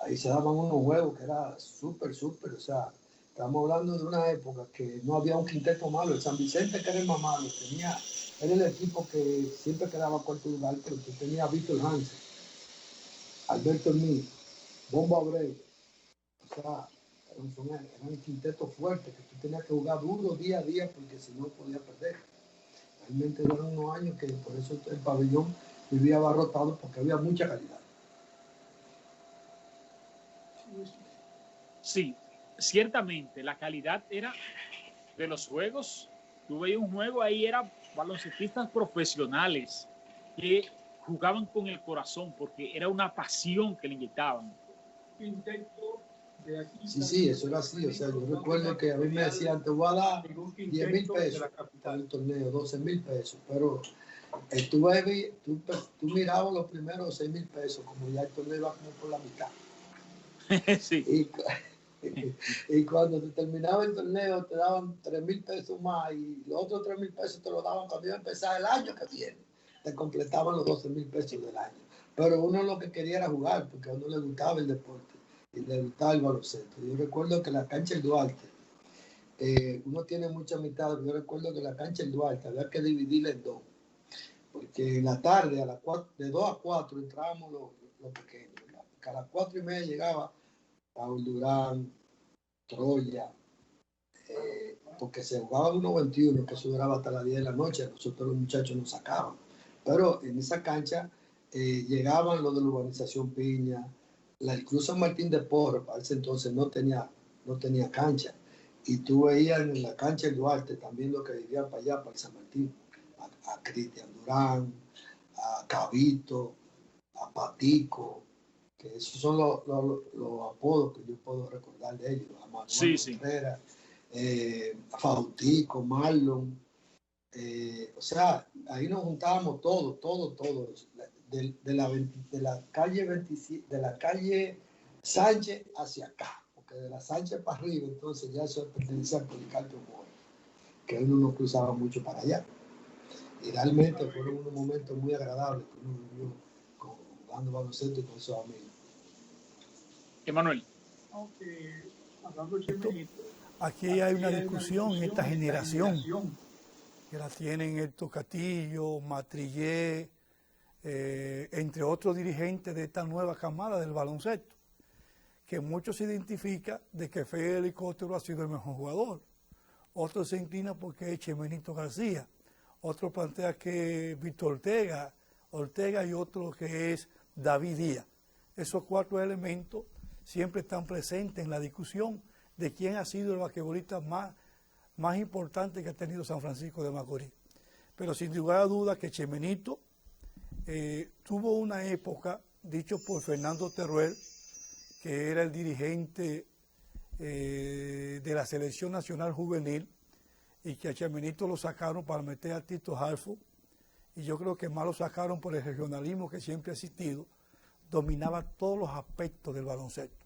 Ahí se daban unos juegos que era súper, o sea, estamos hablando de una época que no había un quinteto malo. El San Vicente, que era el más malo, era el equipo que siempre quedaba cuarto lugar, pero que tenía a Víctor Hansen, Alberto Hermín, Bombo Abreu, o sea, eran quintetos fuertes que tú tenías que jugar duro día a día porque si no podías perder. Realmente eran unos años que por eso el pabellón vivía abarrotado porque había mucha calidad. Sí, ciertamente, la calidad era de los juegos. Tú veías un juego ahí, eran baloncestistas profesionales que jugaban con el corazón porque era una pasión que le inyectaban. Sí, eso era así. O sea, yo recuerdo que a mí me decían, te voy a dar 10,000 pesos para el torneo, 12,000 pesos, pero tú mirabas los primeros 6,000 pesos, como ya el torneo iba como por la mitad. Sí. Y cuando te terminaba el torneo te daban 3,000 pesos más y los otros 3,000 pesos te los daban cuando iba a empezar el año que viene. Te completaban los 12,000 pesos del año. Pero uno lo que quería era jugar porque a uno le gustaba el deporte y le gustaba el baloncesto. Yo recuerdo que la cancha del Duarte, uno tiene mucha mitad, yo recuerdo que la cancha del Duarte había que dividirla en dos. Porque en la tarde, de 2 a 4 entrábamos los pequeños. Porque a las 4:30 llegaba Paul Durán, Troya, porque se jugaba 1:21, que eso duraba hasta las 10 de la noche, nosotros los muchachos nos sacaban. Pero en esa cancha llegaban los de la urbanización Piña, el Cruz San Martín de Porres, para ese entonces no tenía cancha. Y tú veías en la cancha del Duarte también los que vivían para allá, para el San Martín, a Cristian Durán, a Cabito, a Patico, que esos son los apodos que yo puedo recordar de ellos, a Manuel Contreras, a Fautico, Marlon, O sea, ahí nos juntábamos todos, de la calle 27, de la calle Sánchez hacia acá, porque de la Sánchez para arriba, entonces ya eso pertenecía al Policarpio Mora, que uno no cruzaba mucho para allá. Y realmente fueron unos momentos muy agradables que uno vivió jugando baloncesto y con sus amigos. Emanuel. Aquí hay una discusión en esta generación que la tienen Héctor Castillo, Matrillé, entre otros dirigentes de esta nueva camada del baloncesto, que muchos se identifican de que Fede Helicóptero ha sido el mejor jugador, otros se inclinan porque es Chemenito García, otro plantea que es Víctor Ortega y otro que es David Díaz. Esos 4 elementos siempre están presentes en la discusión de quién ha sido el basquetbolista más importante que ha tenido San Francisco de Macorís. Pero sin lugar a dudas que Chemenito tuvo una época, dicho por Fernando Teruel, que era el dirigente de la Selección Nacional Juvenil, y que a Chemenito lo sacaron para meter a Tito Halfo, y yo creo que más lo sacaron por el regionalismo que siempre ha existido, dominaba todos los aspectos del baloncesto.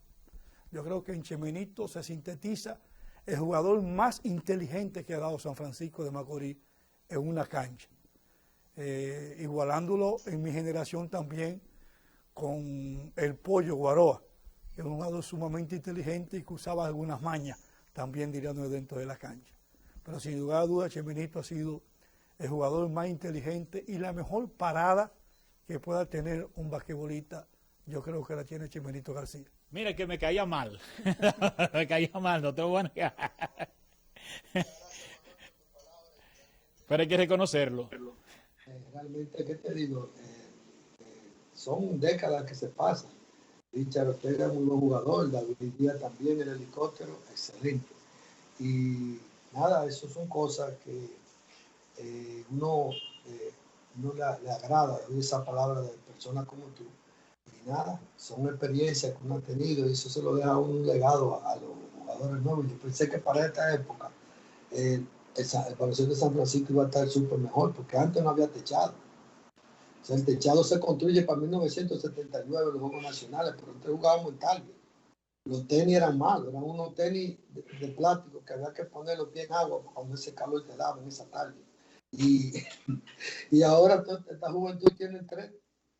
Yo creo que en Chemenito se sintetiza el jugador más inteligente que ha dado San Francisco de Macorís en una cancha. Igualándolo en mi generación también con el Pollo Guaroa, que es un jugador sumamente inteligente y que usaba algunas mañas, también diríamos dentro de la cancha. Pero sin lugar a dudas, Chemenito ha sido el jugador más inteligente y la mejor parada que pueda tener un basquetbolista, yo creo que la tiene Chemenito García. Mira que me caía mal. Me caía mal, no te lo voy a negar. Pero hay que reconocerlo. Realmente, ¿qué te digo? Son décadas que se pasan. Richard Ortega es muy buen jugador, David Díaz también, el Helicóptero, excelente. Y nada, eso son cosas que uno le agrada oír esa palabra de personas como tú. Y nada, son experiencias que uno ha tenido y eso se lo deja un legado a los jugadores nuevos. Yo pensé que para esta época el baloncesto de San Francisco iba a estar súper mejor, porque antes no había techado. O sea, el techado se construye para 1979 en los Juegos Nacionales, pero antes jugábamos en Target. Los tenis eran malos, eran unos tenis de plástico que había que poner los pies en agua cuando ese calor te daba en esa tarde. Y ahora esta juventud tiene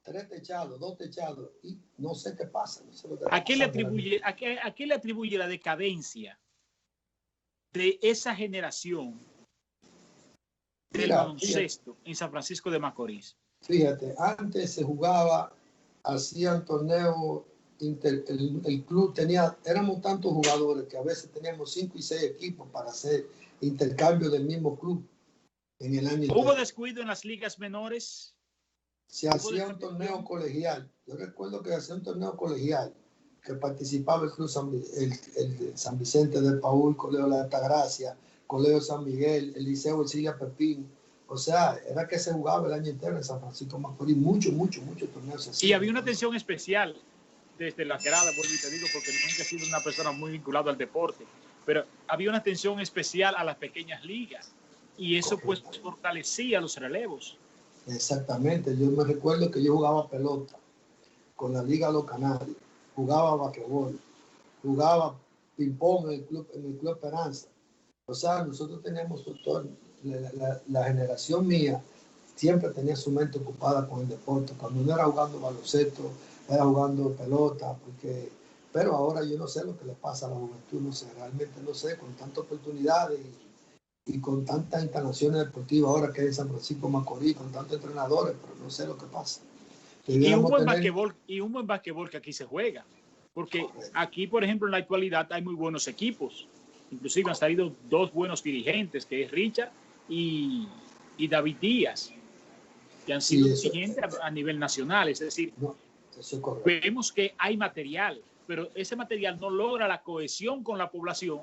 tres techados, 2 techados, y no sé qué pasa. No sé lo que ¿A qué le atribuye la decadencia de esa generación del baloncesto en San Francisco de Macorís? Fíjate, antes se jugaba, hacían torneos, el club éramos tantos jugadores que a veces teníamos 5 y 6 equipos para hacer intercambio del mismo club en el año. ¿Hubo descuido en las ligas menores? Se hacía un torneo colegial. Yo recuerdo que hacía un torneo colegial que participaba el club el San Vicente del Paúl, Colegio La Altagracia, Colegio San Miguel, el Liceo Ercilia Pepín. O sea, era que se jugaba el año entero en San Francisco de Macorís. Muchos torneos. Y había una atención especial desde la grada, vuelvo y te digo, porque nunca he sido una persona muy vinculada al deporte, pero había una atención especial a las pequeñas ligas y eso pues fortalecía los relevos. Exactamente, yo me recuerdo que yo jugaba pelota con la Liga Los Canarios, jugaba basquetbol, jugaba ping-pong en el Club Esperanza. O sea, nosotros teníamos la generación mía siempre tenía su mente ocupada con el deporte. Cuando no era jugando baloncesto, era jugando pelota, pero ahora yo no sé lo que le pasa a la juventud, no sé, realmente no sé, con tantas oportunidades y con tantas instalaciones deportivas ahora que es en San Francisco de Macorís, con tantos entrenadores, pero no sé lo que pasa. Y un buen basquetbol que aquí se juega, porque aquí, por ejemplo, en la actualidad hay muy buenos equipos, inclusive han salido 2 buenos dirigentes, que es Richard y David Díaz, que han sido dirigentes a nivel nacional, es decir, vemos que hay material, pero ese material no logra la cohesión con la población,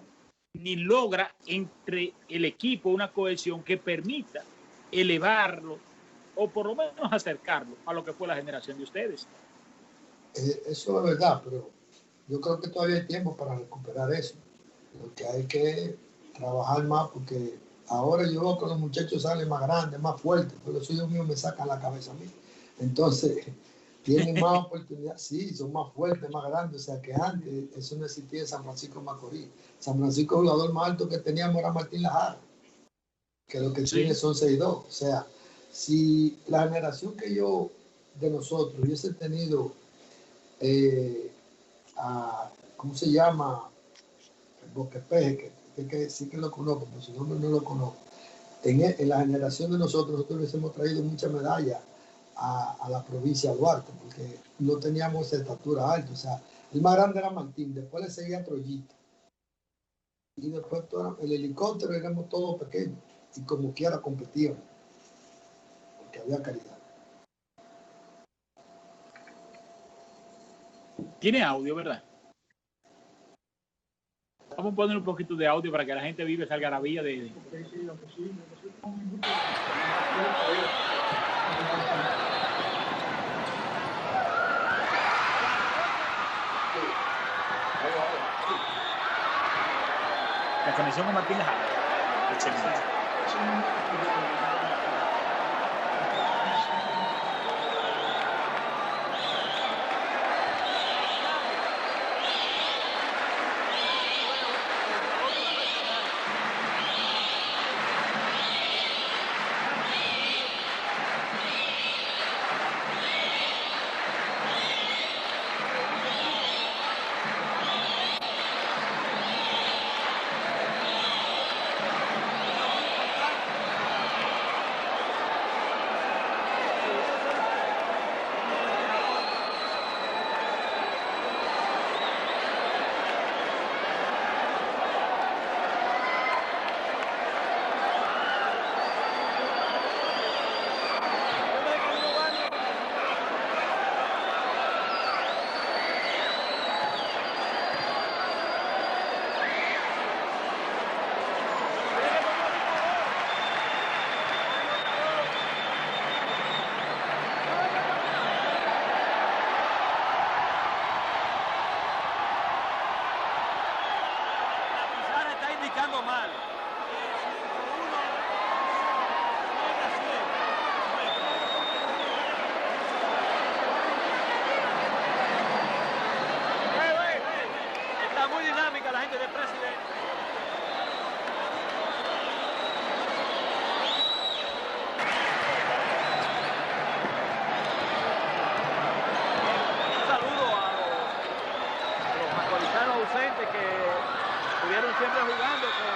ni logra entre el equipo una cohesión que permita elevarlo o por lo menos acercarlo a lo que fue la generación de ustedes. Eso es verdad, pero yo creo que todavía hay tiempo para recuperar eso. Lo que hay que trabajar más, porque Ahora yo veo que los muchachos salen más grandes, más fuertes, pero los hijos míos me sacan la cabeza a mí. Entonces, tienen más oportunidades, sí, son más fuertes, más grandes. O sea, que antes eso no existía en San Francisco de Macorís. San Francisco, el jugador más alto que teníamos era Martín Lajara, que lo que tiene son 6'2". O sea, si la generación que yo, de nosotros, hubiese tenido, ¿cómo se llama? Bosquepeje, que sí que lo conozco, pero su nombre no lo conozco. En la generación de nosotros hubiésemos traído muchas medallas a la provincia de Duarte, porque no teníamos esa estatura alta. O sea, el más grande era Martín, después le seguía Troyito. Y después el helicóptero éramos todos pequeños, y como quiera competíamos, porque había calidad. Tiene audio, ¿verdad? Vamos a poner un poquito de audio para que la gente vive esa algarabía de... La conexión con Martín Lajara. Excelente. Mal. Está muy dinámica la gente de Presidente. Un saludo a los macorizanos ausentes que estuvieron siempre jugando con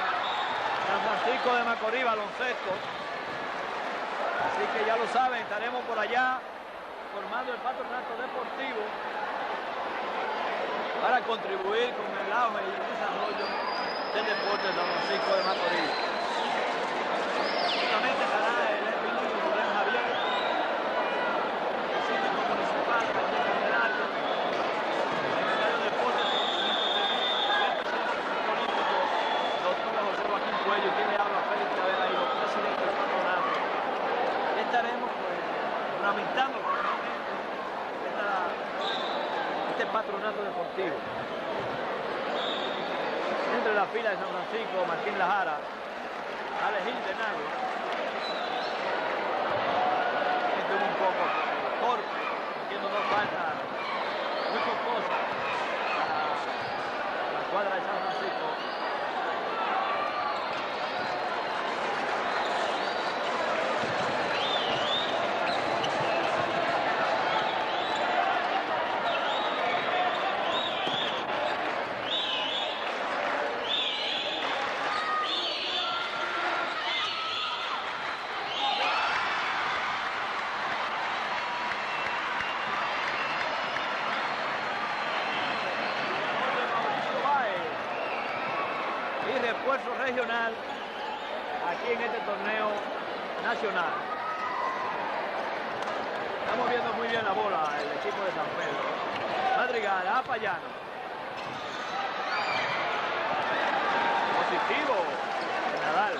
San Francisco de Macorís, baloncesto. Así que ya lo saben, estaremos por allá formando el patronato deportivo para contribuir con el auge y el desarrollo del deporte de San Francisco de Macorís. Justamente estará el espíritu Rubén Javier, el síndico municipal, Daniel Candelario, el secretario de Deportes, Cuello, quien le habla, Félix Tavera, y los presidentes del patronato. Estaremos tramitando formalmente este patronato deportivo. Entre la fila de San Francisco, Martín Lajara, Alejil de Nago, gente un poco torpe, porque no nos falta muchas cosas a la cuadra de San Francisco. Refuerzo regional aquí en este torneo nacional. Estamos viendo muy bien la bola el equipo de San Pedro. Madrigal a Payano. Positivo Nadal.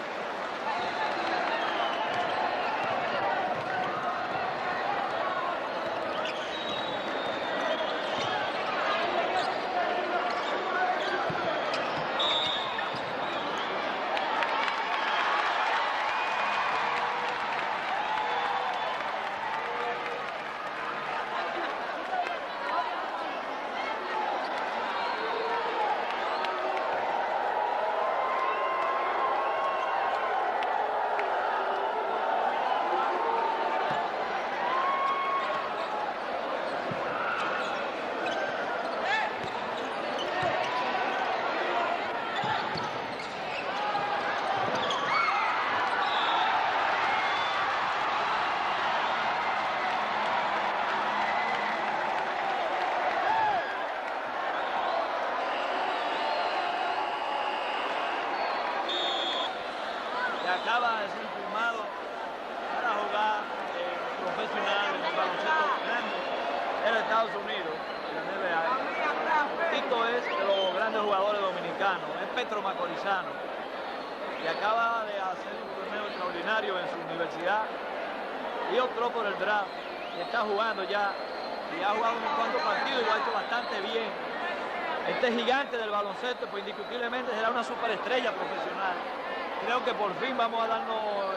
acaba de ser firmado para jugar profesional en el baloncesto grande en Estados Unidos, en la NBA. Tito es de los grandes jugadores dominicanos, es petromacorizano y acaba de hacer un torneo extraordinario en su universidad y optó por el draft y está jugando ya y ha jugado unos cuantos partidos y lo ha hecho bastante bien. Este gigante del baloncesto pues indiscutiblemente será una superestrella profesional. Creo que por fin vamos a darnos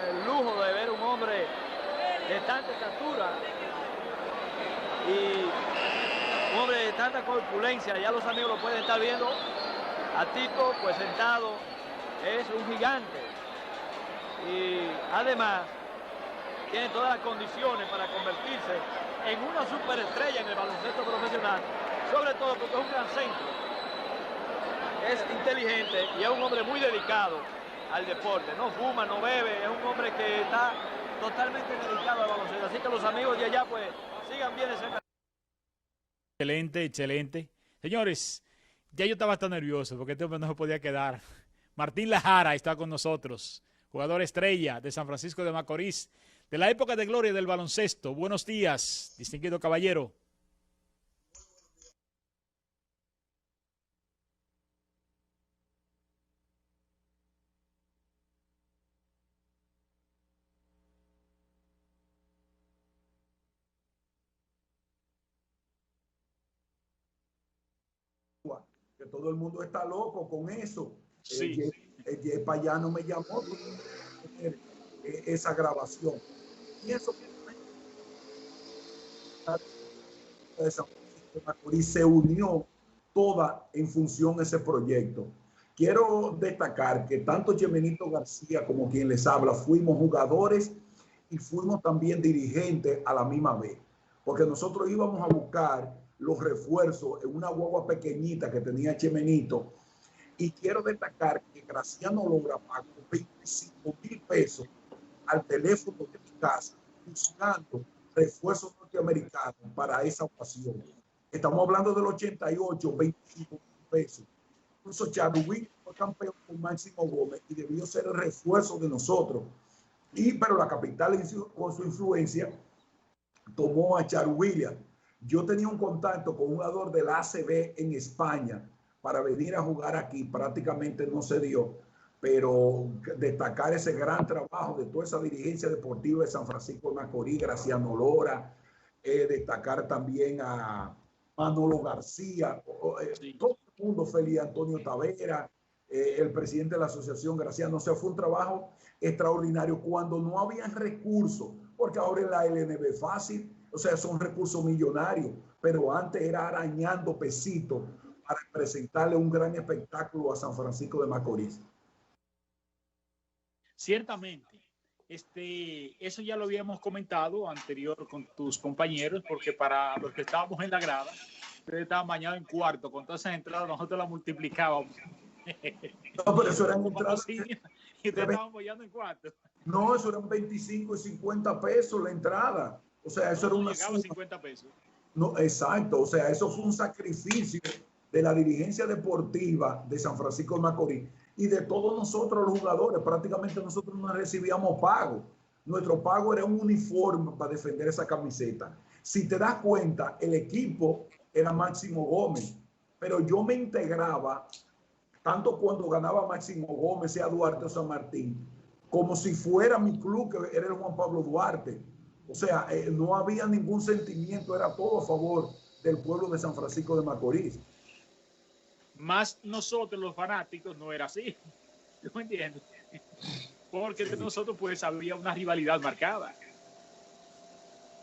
el lujo de ver un hombre de tanta estatura y un hombre de tanta corpulencia. Ya los amigos lo pueden estar viendo a Tito pues sentado, es un gigante y además tiene todas las condiciones para convertirse en una superestrella en el baloncesto profesional, sobre todo porque es un gran centro, es inteligente y es un hombre muy dedicado al deporte, no fuma, no bebe, es un hombre que está totalmente dedicado al baloncesto, así que los amigos de allá pues sigan bien ese. Excelente, excelente. Señores, ya yo estaba tan nervioso porque este hombre no se podía quedar. Martín Lajara está con nosotros, jugador estrella de San Francisco de Macorís, de la época de gloria del baloncesto. Buenos días, distinguido caballero. Que todo el mundo está loco con eso. Sí. El Payano me llamó esa grabación. Y eso de San Francisco de Macorís se unió toda en función a ese proyecto. Quiero destacar que tanto Chemenito García como quien les habla fuimos jugadores y fuimos también dirigentes a la misma vez, porque nosotros íbamos a buscar los refuerzos en una guagua pequeñita que tenía Chemenito, y quiero destacar que Graciano Lora pagó 25,000 pesos al teléfono de mi casa buscando refuerzos norteamericanos para esa ocasión. Estamos hablando del 88, 25,000 pesos. Incluso Charubí fue campeón con Máximo Gómez y debió ser el refuerzo de nosotros. Pero la capital con su influencia tomó a Charubí. Yo tenía un contacto con un jugador del ACB en España para venir a jugar aquí. Prácticamente no se dio, pero destacar ese gran trabajo de toda esa dirigencia deportiva de San Francisco de Macorís, Graciano Lora, destacar también a Manolo García, sí. Todo el mundo, Félix Antonio Tavera, el presidente de la asociación Graciano. O sea, fue un trabajo extraordinario cuando no había recursos, porque ahora en la LNB fácil. O sea, son recursos millonarios, pero antes era arañando pesitos para presentarle un gran espectáculo a San Francisco de Macorís. Ciertamente, eso ya lo habíamos comentado anterior con tus compañeros, porque para los que estábamos en la grada, ustedes estaban bañados en cuarto, con todas esas entradas nosotros las multiplicábamos. No, pero eso eran entradas. Y ustedes estaban bañando en cuarto. No, eso eran 25 y 50 pesos la entrada. O sea, eso era una suma. 50 pesos. No, exacto. O sea, eso fue un sacrificio de la dirigencia deportiva de San Francisco de Macorís y de todos nosotros los jugadores. Prácticamente nosotros no recibíamos pago. Nuestro pago era un uniforme para defender esa camiseta. Si te das cuenta, el equipo era Máximo Gómez, pero yo me integraba tanto cuando ganaba Máximo Gómez, sea Duarte o San Martín, como si fuera mi club, que era el Juan Pablo Duarte. O sea, no había ningún sentimiento, era todo a favor del pueblo de San Francisco de Macorís. Más nosotros los fanáticos no era así, ¿no entiendes? Porque entre nosotros pues había una rivalidad marcada.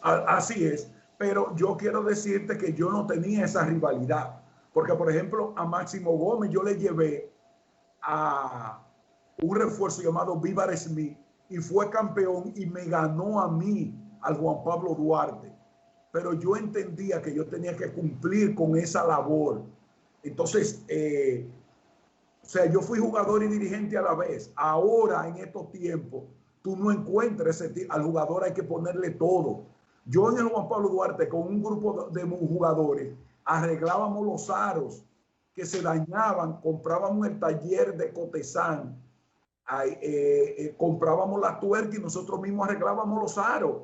Así es, pero yo quiero decirte que yo no tenía esa rivalidad, porque por ejemplo a Máximo Gómez yo le llevé a un refuerzo llamado Vivar Smith y fue campeón y me ganó a mí, al Juan Pablo Duarte, pero yo entendía que yo tenía que cumplir con esa labor. Entonces, o sea, yo fui jugador y dirigente a la vez. Ahora, en estos tiempos, tú no encuentras al jugador, hay que ponerle todo. Yo en el Juan Pablo Duarte, con un grupo de jugadores, arreglábamos los aros que se dañaban, comprábamos el taller de Cotesán comprábamos la tuerca y nosotros mismos arreglábamos los aros.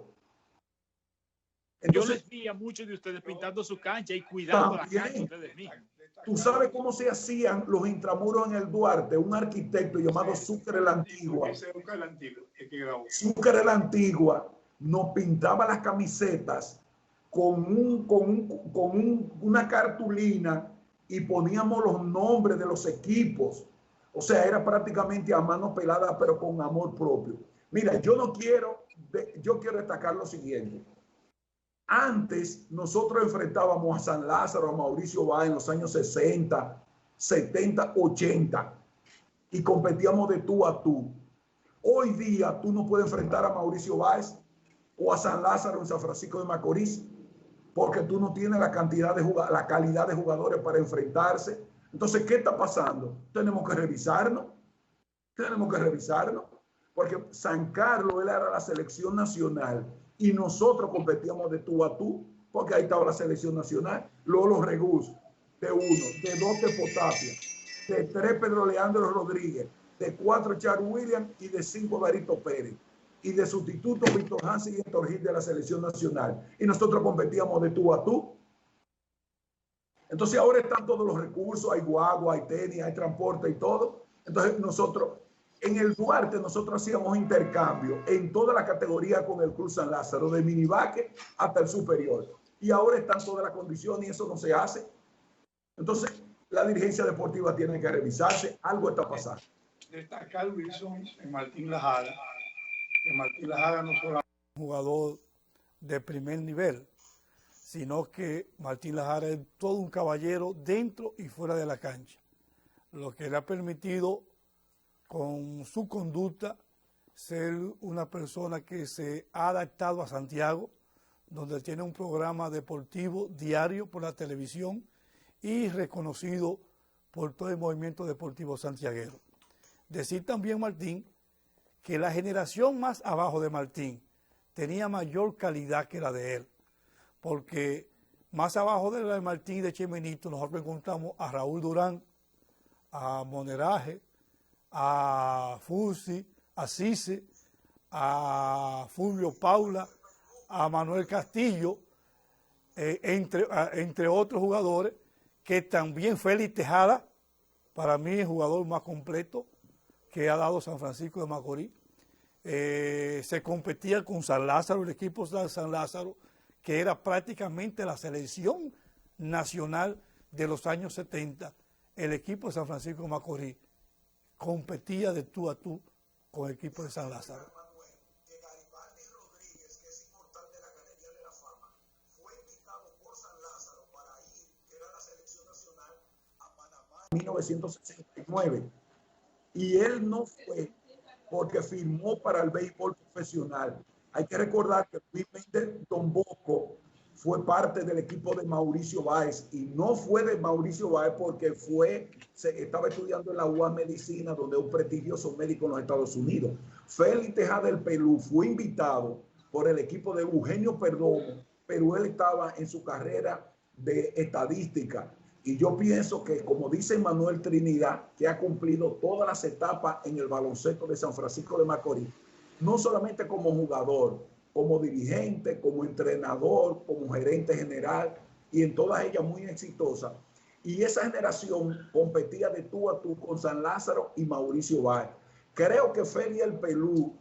Entonces, yo les vi a muchos de ustedes pintando su cancha y cuidando la cancha ustedes mismos. ¿Tú sabes cómo se hacían los intramuros en el Duarte? Un arquitecto llamado Zúcar la Antigua. Zúcar la Antigua nos pintaba las camisetas con una cartulina y poníamos los nombres de los equipos. O sea, era prácticamente a mano pelada, pero con amor propio. Mira, yo quiero destacar lo siguiente. Antes nosotros enfrentábamos a San Lázaro, a Mauricio Báez en los años 60, 70, 80 y competíamos de tú a tú. Hoy día tú no puedes enfrentar a Mauricio Báez o a San Lázaro en San Francisco de Macorís porque tú no tienes la calidad de jugadores para enfrentarse. Entonces, ¿qué está pasando? Tenemos que revisarnos. Porque San Carlos él era la selección nacional y nosotros competíamos de tú a tú, porque ahí estaba la selección nacional. Lolo Regús, de 1, de 2 de Potapia, de 3 Pedro Leandro Rodríguez, de 4 Char Williams y de 5 Darito Pérez. Y de sustituto Víctor Hansen y Héctor Gil de la selección nacional. Y nosotros competíamos de tú a tú. Entonces ahora están todos los recursos, hay guagua, hay tenis, hay transporte y todo. Entonces nosotros, en el Duarte, nosotros hacíamos intercambio en toda la categoría con el Club San Lázaro, de minibaque hasta el superior. Y ahora están todas las condiciones y eso no se hace. Entonces, la dirigencia deportiva tiene que revisarse, algo está pasando. Destacar Wilson en Martín Lajara, que Martín Lajara no solo es un jugador de primer nivel, sino que Martín Lajara es todo un caballero dentro y fuera de la cancha, lo que le ha permitido con su conducta ser una persona que se ha adaptado a Santiago, donde tiene un programa deportivo diario por la televisión y reconocido por todo el movimiento deportivo santiaguero. Decir también, Martín, que la generación más abajo de Martín tenía mayor calidad que la de él, porque más abajo de la de Martín y de Chemenito nosotros encontramos a Raúl Durán, a Moneraje, a Fusi, a Cise, a Fulvio Paula, a Manuel Castillo, entre otros jugadores, que también Félix Tejada, para mí el jugador más completo que ha dado San Francisco de Macorís. Se competía con San Lázaro, el equipo de San Lázaro, que era prácticamente la selección nacional de los años 70. El equipo de San Francisco de Macorís competía de tú a tú con el equipo de San Lázaro. En 1969 y él no fue porque firmó para el béisbol profesional. Hay que recordar que Luis Méndez Don Bosco fue parte del equipo de Mauricio Báez y no fue de Mauricio Báez porque estaba estudiando en la UAS Medicina, donde es un prestigioso médico en los Estados Unidos. Félix Tejada del Pelú fue invitado por el equipo de Eugenio Perdomo, pero él estaba en su carrera de estadística. Y yo pienso que, como dice Manuel Trinidad, que ha cumplido todas las etapas en el baloncesto de San Francisco de Macorís, no solamente como jugador, como dirigente, como entrenador, como gerente general, y en todas ellas muy exitosa. Y esa generación competía de tú a tú con San Lázaro y Mauricio Báez. Creo que Félix el Pelú,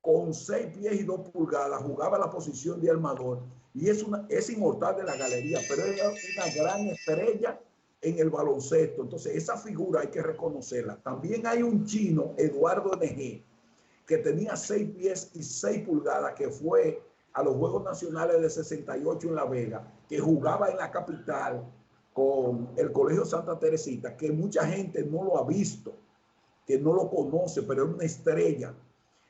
con 6 pies y 2 pulgadas, jugaba la posición de armador, y es inmortal de la galería, pero es una gran estrella en el baloncesto. Entonces esa figura hay que reconocerla. También hay un chino, Eduardo NG, que tenía 6 pies y 6 pulgadas, que fue a los Juegos Nacionales de 68 en La Vega, que jugaba en la capital con el Colegio Santa Teresita, que mucha gente no lo ha visto, que no lo conoce, pero es una estrella.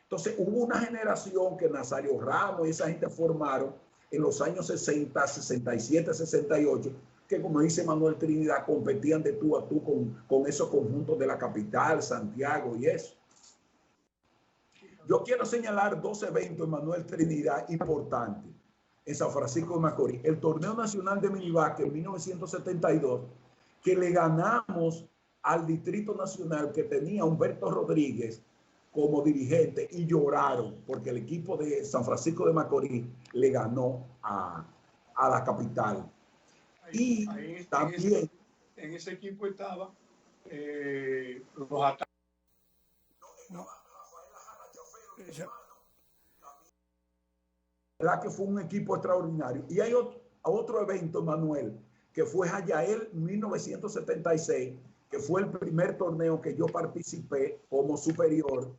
Entonces hubo una generación que Nazario Ramos y esa gente formaron en los años 60, 67, 68, que, como dice Manuel Trinidad, competían de tú a tú con esos conjuntos de la capital, Santiago y eso. Yo quiero señalar 2 eventos, Manuel Trinidad, importantes en San Francisco de Macorís. El Torneo Nacional de Minibaque en 1972, que le ganamos al Distrito Nacional, que tenía Humberto Rodríguez, como dirigente y lloraron porque el equipo de San Francisco de Macorís le ganó a la capital. Y también en ese equipo estaba los ataques. ¿Verdad que fue un equipo extraordinario? Y hay otro evento, Manuel, que fue Jayael 1976, que fue el primer torneo que yo participé como superior,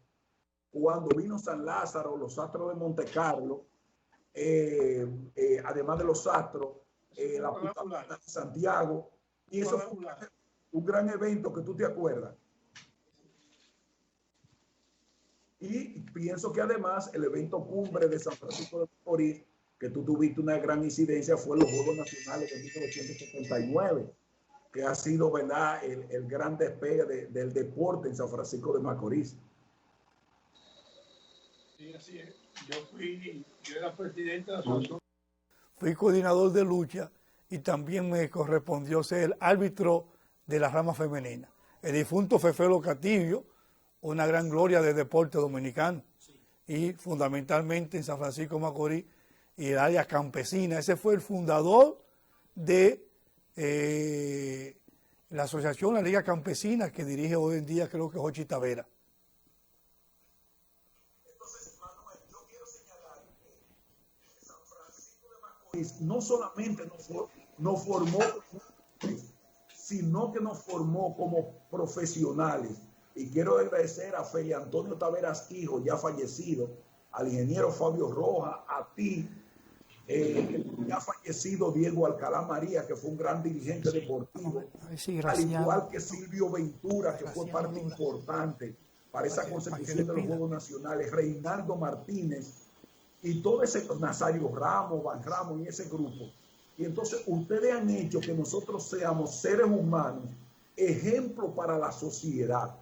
cuando vino San Lázaro, los Astros de Monte Carlo, además de los Astros, la Punta Plana de Santiago, y eso fue un gran evento que tú te acuerdas. Y pienso que además el evento cumbre de San Francisco de Macorís, que tú tuviste una gran incidencia, fue los Juegos Nacionales de 1979, que ha sido, ¿verdad?, el gran despegue del deporte en San Francisco de Macorís. Sí, así es. Yo era presidente de la asociación. Fui coordinador de lucha y también me correspondió ser el árbitro de la rama femenina. El difunto Fefelo Castillo, una gran gloria del deporte dominicano, y fundamentalmente en San Francisco de Macorís y el área campesina. Ese fue el fundador de la asociación, la Liga Campesina, que dirige hoy en día, creo que Jochi Tavera. Entonces, Manuel, yo quiero señalar que San Francisco de Macorís no solamente nos formó, sino que nos formó como profesionales. Y quiero agradecer a Félix Antonio Taveras, hijo, ya fallecido, al ingeniero Fabio Rojas, a ti, ya fallecido Diego Alcalá María, que fue un gran dirigente deportivo, al igual que Silvio Ventura, que fue parte importante para esa consecución de los Juegos Nacionales, Reinaldo Martínez y todo ese, Nazario Ramos, Van Ramos y ese grupo. Y entonces ustedes han hecho que nosotros seamos seres humanos, ejemplo para la sociedad.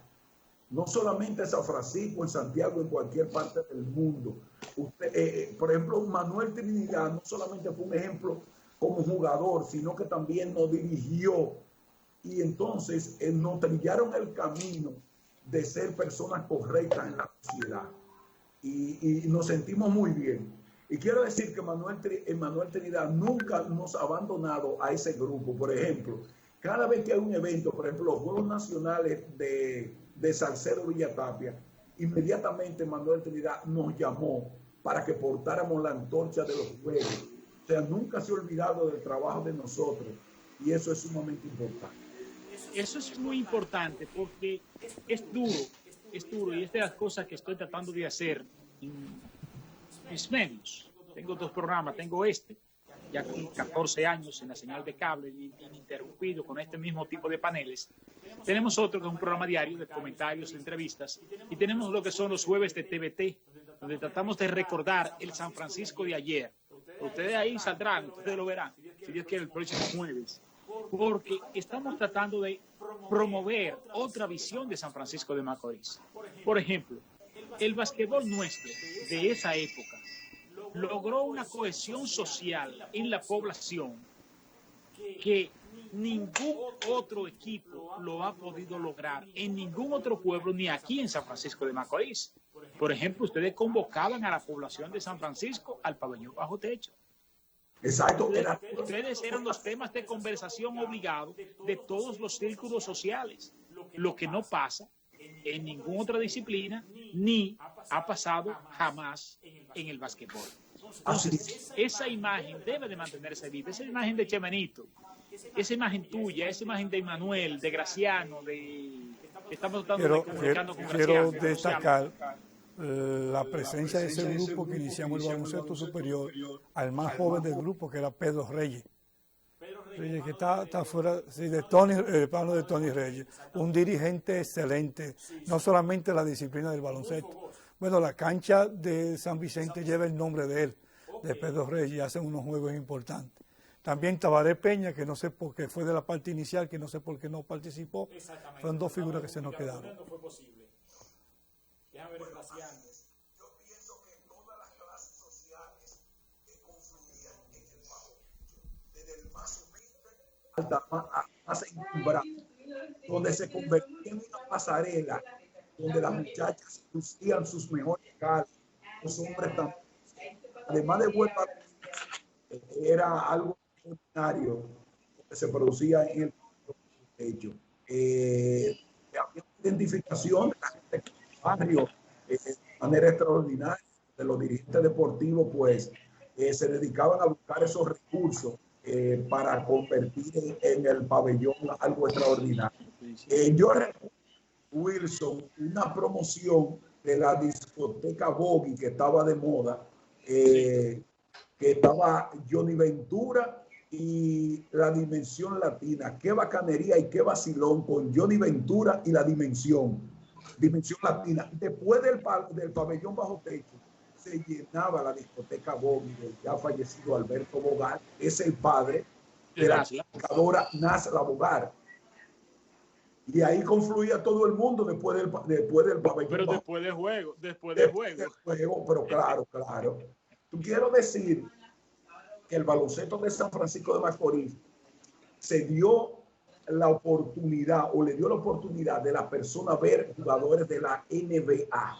No solamente en San Francisco, en Santiago, en cualquier parte del mundo. Por ejemplo, Manuel Trinidad no solamente fue un ejemplo como jugador, sino que también nos dirigió. Y entonces nos trillaron el camino de ser personas correctas en la sociedad. Y nos sentimos muy bien. Y quiero decir que Manuel Trinidad nunca nos ha abandonado a ese grupo. Por ejemplo, cada vez que hay un evento, por ejemplo, los Juegos Nacionales de Salcedo Villatapia, inmediatamente Manuel Trinidad nos llamó para que portáramos la antorcha de los juegos. O sea, nunca se ha olvidado del trabajo de nosotros y eso es sumamente importante. Eso es muy importante porque es duro y es de las cosas que estoy tratando de hacer en mis medios. Tengo dos programas, tengo ya con 14 años en la señal de cable, ininterrumpido con este mismo tipo de paneles. Tenemos otro que es un programa diario de comentarios, de entrevistas, y tenemos lo que son los jueves de TVT, donde tratamos de recordar el San Francisco de ayer. Ustedes ahí saldrán, ustedes lo verán, si Dios quiere, el próximo jueves, porque estamos tratando de promover otra visión de San Francisco de Macorís. Por ejemplo, el basquetbol nuestro de esa época logró una cohesión social en la población que ningún otro equipo lo ha podido lograr en ningún otro pueblo, ni aquí en San Francisco de Macorís. Por ejemplo, ustedes convocaban a la población de San Francisco al pabellón bajo techo. Exacto. Ustedes eran los temas de conversación obligados de todos los círculos sociales, lo que no pasa en ninguna otra disciplina, ni ha pasado jamás en el basquetbol. Entonces, esa imagen debe de mantenerse viva, esa imagen de Chemenito, esa imagen tuya, esa imagen de Manuel, de Graciano, estamos tratando de comunicarnos con Graciano. Quiero destacar la presencia de ese grupo que iniciamos el baloncesto superior, al más joven del grupo, que era Pedro Reyes. Que está fuera del plano de Tony Reyes, un dirigente excelente, no solamente la disciplina del baloncesto. Bueno, la cancha de San Vicente lleva el nombre de él, de Pedro Reyes, y hacen unos juegos importantes. También Tabaré Peña, que no sé por qué fue de la parte inicial, que no sé por qué no participó. Fueron dos figuras que se nos quedaron. Yo pienso que todas las clases sociales confluían en el bajo, desde el más humilde hasta más encumbrado, donde se convertía en una pasarela donde las muchachas lucían sus mejores caras, los hombres también. Además de buen baloncesto, era algo extraordinario que se producía en el hecho. Había identificación de la gente del barrio de manera extraordinaria, de los dirigentes deportivos, pues se dedicaban a buscar esos recursos para convertir en el pabellón algo extraordinario. Yo recuerdo, Wilson, una promoción de la discoteca Boggy que estaba de moda, que estaba Johnny Ventura y la Dimensión Latina. Qué bacanería y qué vacilón con Johnny Ventura y la Dimensión Latina. Después del pabellón bajo techo, se llenaba la discoteca Boggy del ya fallecido Alberto Bogar, es el padre de la pescadora Nasla Bogar. Y ahí confluía todo el mundo después del pabellón. Pero después del juego. Pero claro. Tú quiero decir que el baloncesto de San Francisco de Macorís se dio la oportunidad, o le dio la oportunidad de la persona ver jugadores de la NBA.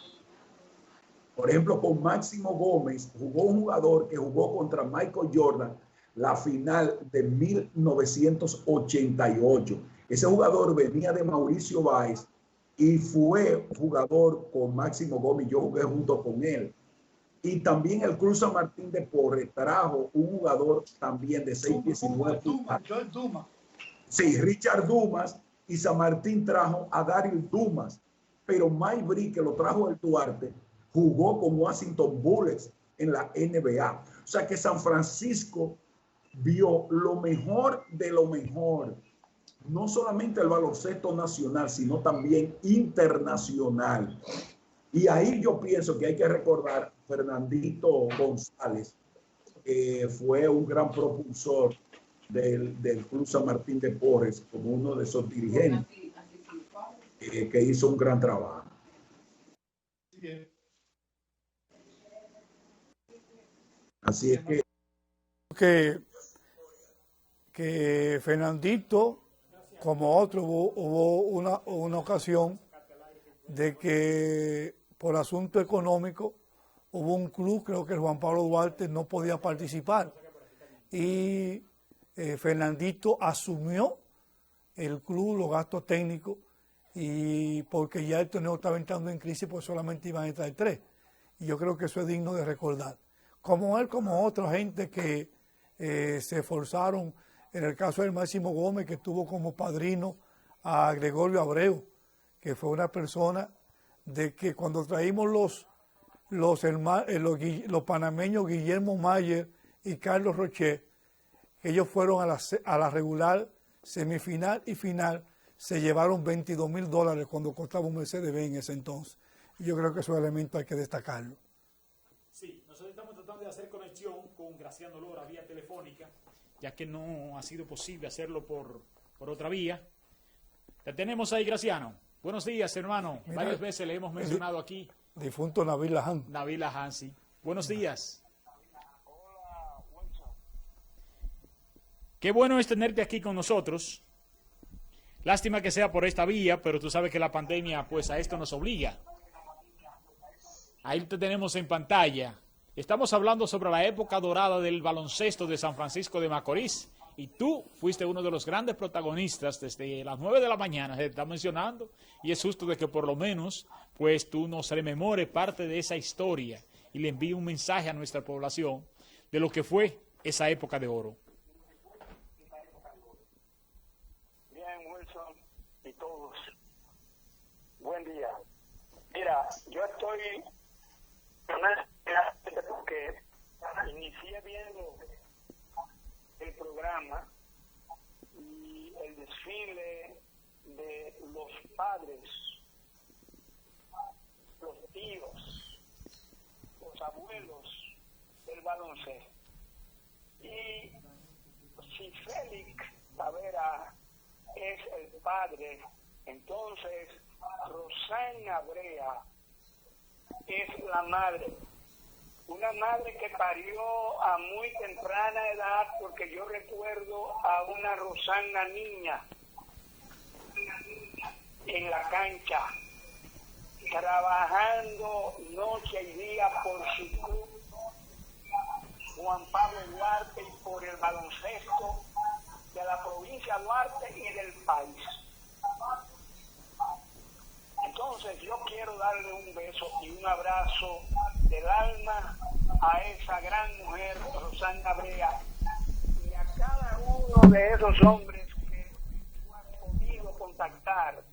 Por ejemplo, con Máximo Gómez jugó un jugador que jugó contra Michael Jordan la final de 1988. Ese jugador venía de Mauricio Báez y fue jugador con Máximo Gómez. Yo jugué junto con él. Y también el Cruz San Martín de Porres trajo un jugador también de 6'19". Dumas. Sí, Richard Dumas, y San Martín trajo a Daryl Dumas. Pero Mike Bree, que lo trajo el Duarte, jugó con Washington Bullets en la NBA. O sea que San Francisco vio lo mejor de lo mejor. No solamente el baloncesto nacional, sino también internacional. Y ahí yo pienso que hay que recordar a Fernandito González, que fue un gran propulsor del Club San Martín de Porres, como uno de esos dirigentes que hizo un gran trabajo. Así es que Fernandito, como otro, hubo una ocasión de que por asunto económico hubo un club, creo que el Juan Pablo Duarte no podía participar, y Fernandito asumió el club, los gastos técnicos, y porque ya el torneo estaba entrando en crisis, pues solamente iban a entrar 3. Y yo creo que eso es digno de recordar. Como él, como otra gente que se esforzaron, en el caso del Máximo Gómez, que tuvo como padrino a Gregorio Abreu, que fue una persona de que cuando traímos los panameños Guillermo Mayer y Carlos Rocher, que ellos fueron a la regular, semifinal y final, se llevaron $22,000 cuando costaba un Mercedes-Benz en ese entonces. Y yo creo que esos elementos hay que destacarlo. Sí, nosotros estamos tratando de hacer conexión con Graciano Lora vía telefónica, ya que no ha sido posible hacerlo por otra vía. Te tenemos ahí, Graciano. Buenos días, hermano. Mira, varias veces le hemos mencionado aquí. Difunto Nabil Lahan. Nabil Lahan, sí. Buenos días. Hola, Wilson. Qué bueno es tenerte aquí con nosotros. Lástima que sea por esta vía, pero tú sabes que la pandemia, pues a esto nos obliga. Ahí te tenemos en pantalla. Estamos hablando sobre la época dorada del baloncesto de San Francisco de Macorís. Y tú fuiste uno de los grandes protagonistas desde las 9 de la mañana, se está mencionando, y es justo de que por lo menos, pues tú nos rememores parte de esa historia y le envíes un mensaje a nuestra población de lo que fue esa época de oro. Bien, Wilson y todos, buen día. Mira, yo estoy porque inicié viendo el programa y el desfile de los padres, los tíos, los abuelos del baloncesto. Y si Félix Tavera es el padre, entonces Rosana Brea es la madre. Una madre que parió a muy temprana edad, porque yo recuerdo a una Rosana niña en la cancha, trabajando noche y día por su club, Juan Pablo Duarte, y por el baloncesto de la provincia de Duarte y del país. Entonces yo quiero darle un beso y un abrazo del alma a esa gran mujer, Rosana Brea, y a cada uno de esos hombres que tú has podido contactar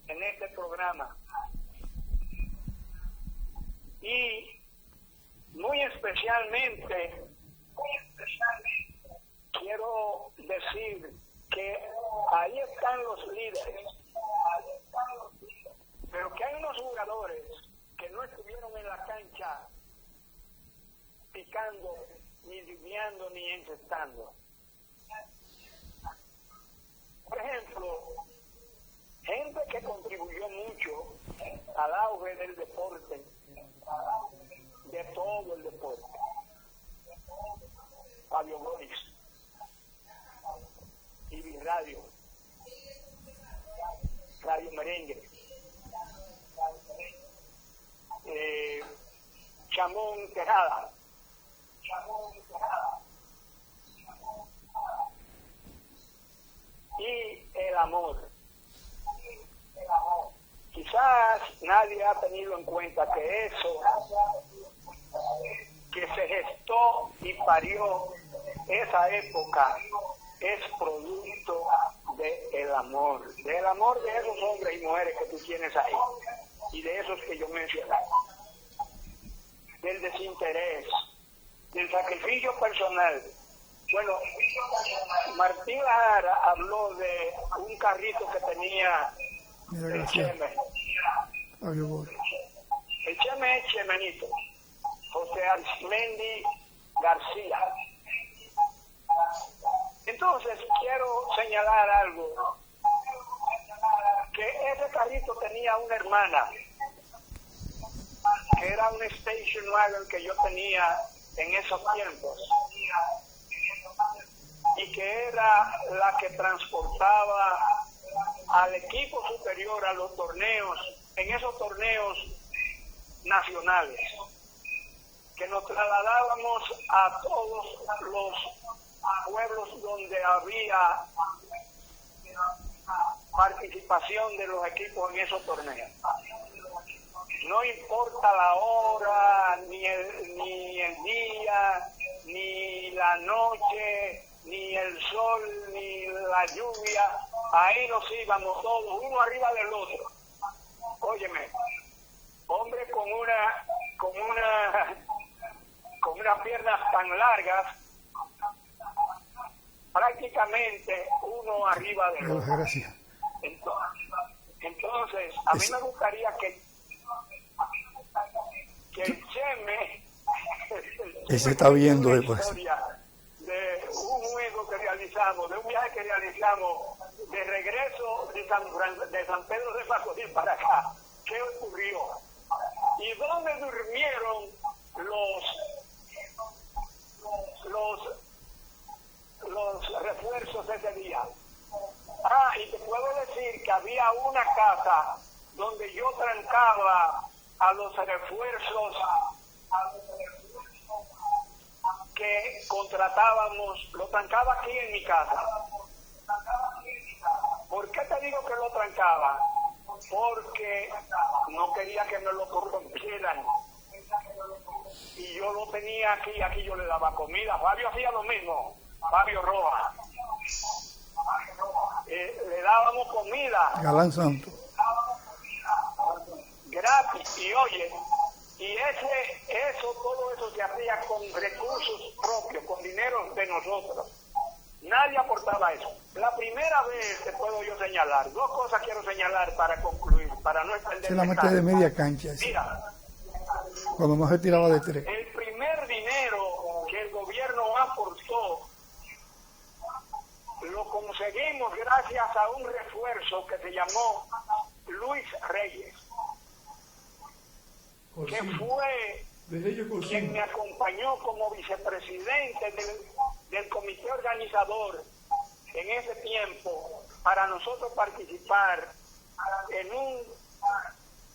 en este programa. Y muy especialmente quiero decir que ahí están los líderes, pero que hay unos jugadores que no estuvieron en la cancha picando, ni lidiando, ni encestando. Por ejemplo, gente que contribuyó mucho al auge del deporte, de todo el deporte. Fabio Boris, Ibi Radio, Radio Merengue, Chamón Tejada, y el amor. Quizás nadie ha tenido en cuenta que eso que se gestó y parió esa época es producto del amor de esos hombres y mujeres que tú tienes ahí, y de esos que yo mencioné, del desinterés, del sacrificio personal. Bueno, Martín Lara habló de un carrito que tenía el Cheme. El Cheme es Chemenito, José Arismendi García. Entonces quiero señalar algo, que ese carrito tenía una hermana, que era un station wagon que yo tenía en esos tiempos, y que era la que transportaba al equipo superior a los torneos, en esos torneos nacionales, que nos trasladábamos a todos los pueblos donde había participación de los equipos en esos torneos. No importa la hora, ni el día, ni la noche, ni el sol, ni la lluvia, ahí nos íbamos todos, uno arriba del otro. Óyeme, hombre con unas piernas tan largas, prácticamente uno arriba del otro. Gracias. Entonces, a mí me gustaría que el Cheme ese está viendo pues. De un juego que realizamos, de un viaje que realizamos de regreso de San Pedro de Macorís para acá. ¿Qué ocurrió? ¿Y dónde durmieron los refuerzos ese día? Y te puedo decir que había una casa donde yo trancaba a los refuerzos que contratábamos, lo trancaba aquí en mi casa. ¿Por qué te digo que lo trancaba? Porque no quería que me lo corrompieran. Y yo lo tenía aquí yo le daba comida. Fabio hacía lo mismo, Fabio Rojas. Le dábamos comida. Galán Santo. Gratis. Y oye, todo eso se hacía con recursos propios, con dinero de nosotros. Nadie aportaba eso. La primera vez te puedo yo señalar, dos cosas quiero señalar para concluir, para no extender. Se la mete de media cancha. Mira, cuando más se tiraba de tres. El primer dinero que el gobierno aportó lo conseguimos gracias a un refuerzo que se llamó Luis Reyes, que fue quien me acompañó como vicepresidente del comité organizador en ese tiempo para nosotros participar en un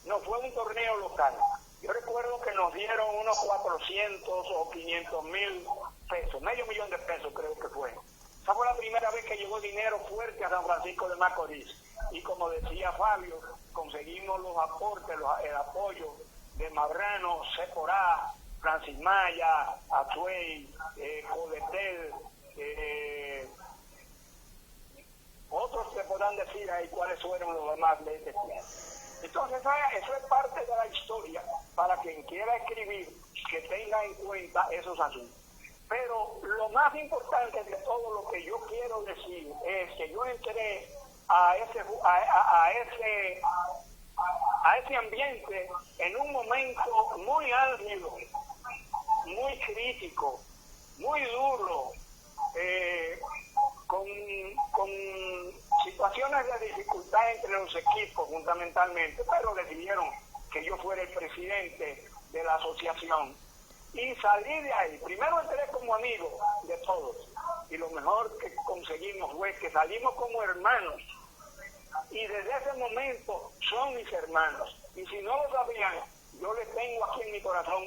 no fue un torneo local. Yo recuerdo que nos dieron unos 400 o 500,000 pesos, medio millón de pesos creo que fue. Esa fue la primera vez que llegó dinero fuerte a San Francisco de Macorís. Y como decía Fabio, conseguimos los aportes, el apoyo de Mabrano, Seporá, Francis Maya, Atuey, Codetel, otros se podrán decir ahí cuáles fueron los demás de este tiempo. Entonces, eso es parte de la historia para quien quiera escribir, que tenga en cuenta esos asuntos. Pero lo más importante de todo lo que yo quiero decir es que yo entré a ese ambiente en un momento muy álgido, muy crítico, muy duro, con situaciones de dificultad entre los equipos fundamentalmente, pero decidieron que yo fuera el presidente de la asociación. Y salí de ahí. Primero entré como amigo de todos. Y lo mejor que conseguimos fue que salimos como hermanos. Y desde ese momento son mis hermanos. Y si no lo sabían, yo les tengo aquí en mi corazón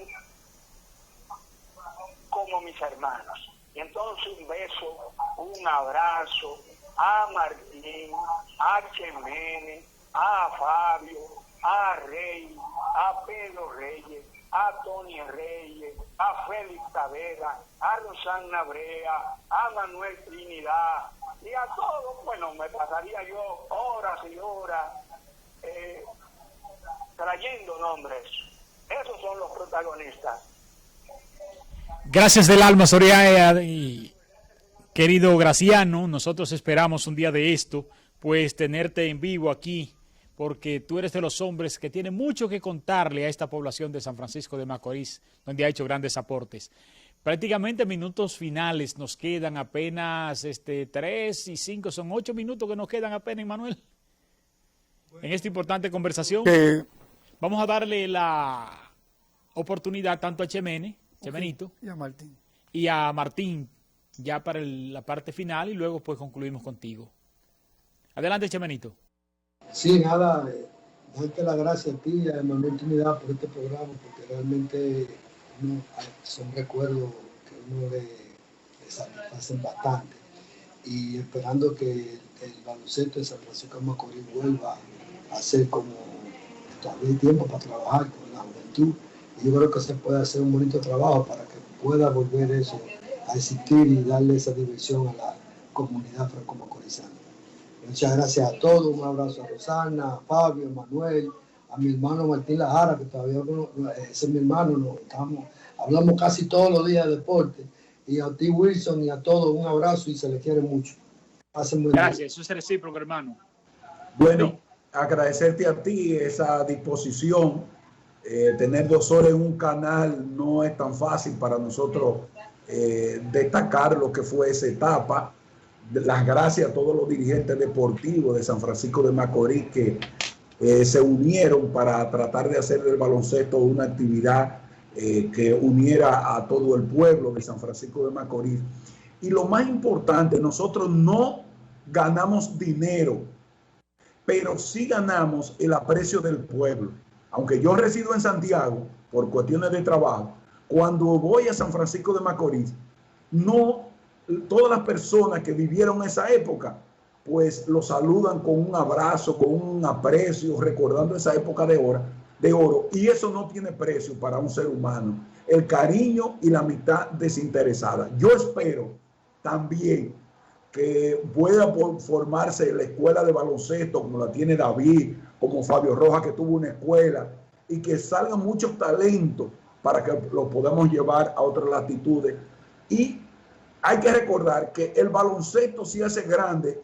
como mis hermanos. Y entonces un beso, un abrazo a Martín, a Chemene, a Fabio, a Rey, a Pedro Reyes, a Tony Reyes, a Félix Tavera, a Rosana Brea, a Manuel Trinidad y a todos. Bueno, me pasaría yo horas y horas trayendo nombres. Esos son los protagonistas. Gracias del alma, Soria y querido Graciano. Nosotros esperamos un día de esto, pues tenerte en vivo aquí, porque tú eres de los hombres que tiene mucho que contarle a esta población de San Francisco de Macorís, donde ha hecho grandes aportes. Prácticamente minutos finales, nos quedan apenas 3 y 5, son 8 minutos que nos quedan apenas, Manuel, en esta importante conversación. Vamos a darle la oportunidad tanto a Chemenito, y a Martín, ya para la parte final, y luego pues concluimos contigo. Adelante, Chemenito. Sí, nada, darte las gracias a ti y a Manuel Trinidad por este programa, porque realmente son recuerdos que uno le satisfacen bastante. Y esperando que el baloncesto de San Francisco de Macorís vuelva a ser como todavía hay tiempo para trabajar con la juventud. Y yo creo que se puede hacer un bonito trabajo para que pueda volver eso a existir y darle esa diversión a la comunidad franco-macorizana. Muchas gracias a todos, un abrazo a Rosana, a Fabio, a Manuel, a mi hermano Martín Lajara, que todavía ese es mi hermano, hablamos casi todos los días de deporte, y a ti Wilson y a todos un abrazo y se les quiere mucho. Gracias, eso es recíproco, hermano. Bueno, agradecerte a ti esa disposición. Tener 2 horas en un canal no es tan fácil para nosotros destacar lo que fue esa etapa. Las gracias a todos los dirigentes deportivos de San Francisco de Macorís que se unieron para tratar de hacer del baloncesto una actividad que uniera a todo el pueblo de San Francisco de Macorís. Y lo más importante, nosotros no ganamos dinero, pero sí ganamos el aprecio del pueblo. Aunque yo resido en Santiago por cuestiones de trabajo, cuando voy a San Francisco de Macorís, no todas las personas que vivieron esa época, pues lo saludan con un abrazo, con un aprecio, recordando esa época de oro. Y eso no tiene precio para un ser humano. El cariño y la amistad desinteresada. Yo espero también que pueda formarse la escuela de baloncesto como la tiene David, como Fabio Rojas, que tuvo una escuela, y que salgan muchos talentos para que lo podamos llevar a otras latitudes. Y hay que recordar que el baloncesto se hace grande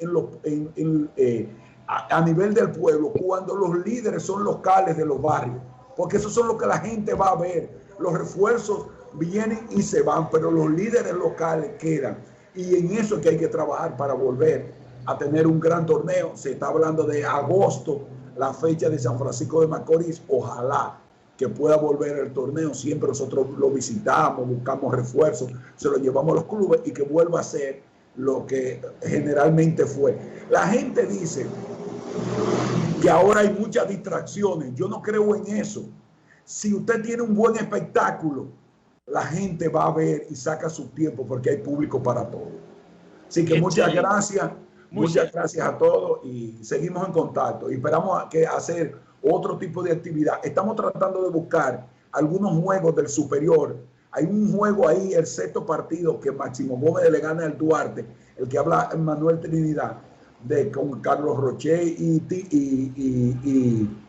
a nivel del pueblo cuando los líderes son locales de los barrios, porque esos son los que la gente va a ver. Los refuerzos vienen y se van, pero los líderes locales quedan. Y en eso es que hay que trabajar para volver a tener un gran torneo. Se está hablando de agosto, la fecha de San Francisco de Macorís. Ojalá que pueda volver el torneo. Siempre nosotros lo visitamos, buscamos refuerzos, se lo llevamos a los clubes y que vuelva a ser lo que generalmente fue. La gente dice que ahora hay muchas distracciones. Yo no creo en eso. Si usted tiene un buen espectáculo, la gente va a ver y saca su tiempo porque hay público para todo. Así que muchas gracias. Muchas gracias a todos y seguimos en contacto. Y esperamos hacer otro tipo de actividad. Estamos tratando de buscar algunos juegos del superior. Hay un juego ahí, el sexto partido, que Máximo Gómez le gana al Duarte, el que habla Manuel Trinidad, con Carlos Rocher y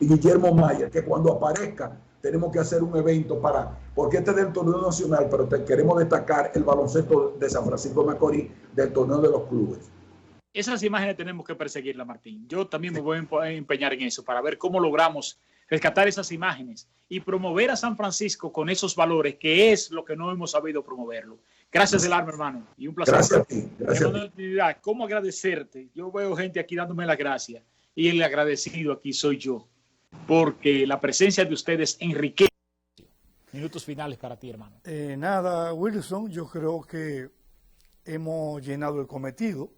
Guillermo Mayer, que cuando aparezca tenemos que hacer un evento porque este es del torneo nacional, pero queremos destacar el baloncesto de San Francisco de Macorís del torneo de los clubes. Esas imágenes tenemos que perseguirlas, Martín. Yo también me voy a empeñar en eso para ver cómo logramos rescatar esas imágenes y promover a San Francisco con esos valores, que es lo que no hemos sabido promoverlo. Gracias del alma, hermano, y un placer. Gracias a ti. ¿Cómo agradecerte? Yo veo gente aquí dándome las gracias y el agradecido aquí soy yo, porque la presencia de ustedes enriquece. Minutos finales para ti, hermano. Nada, Wilson, yo creo que hemos llenado el cometido,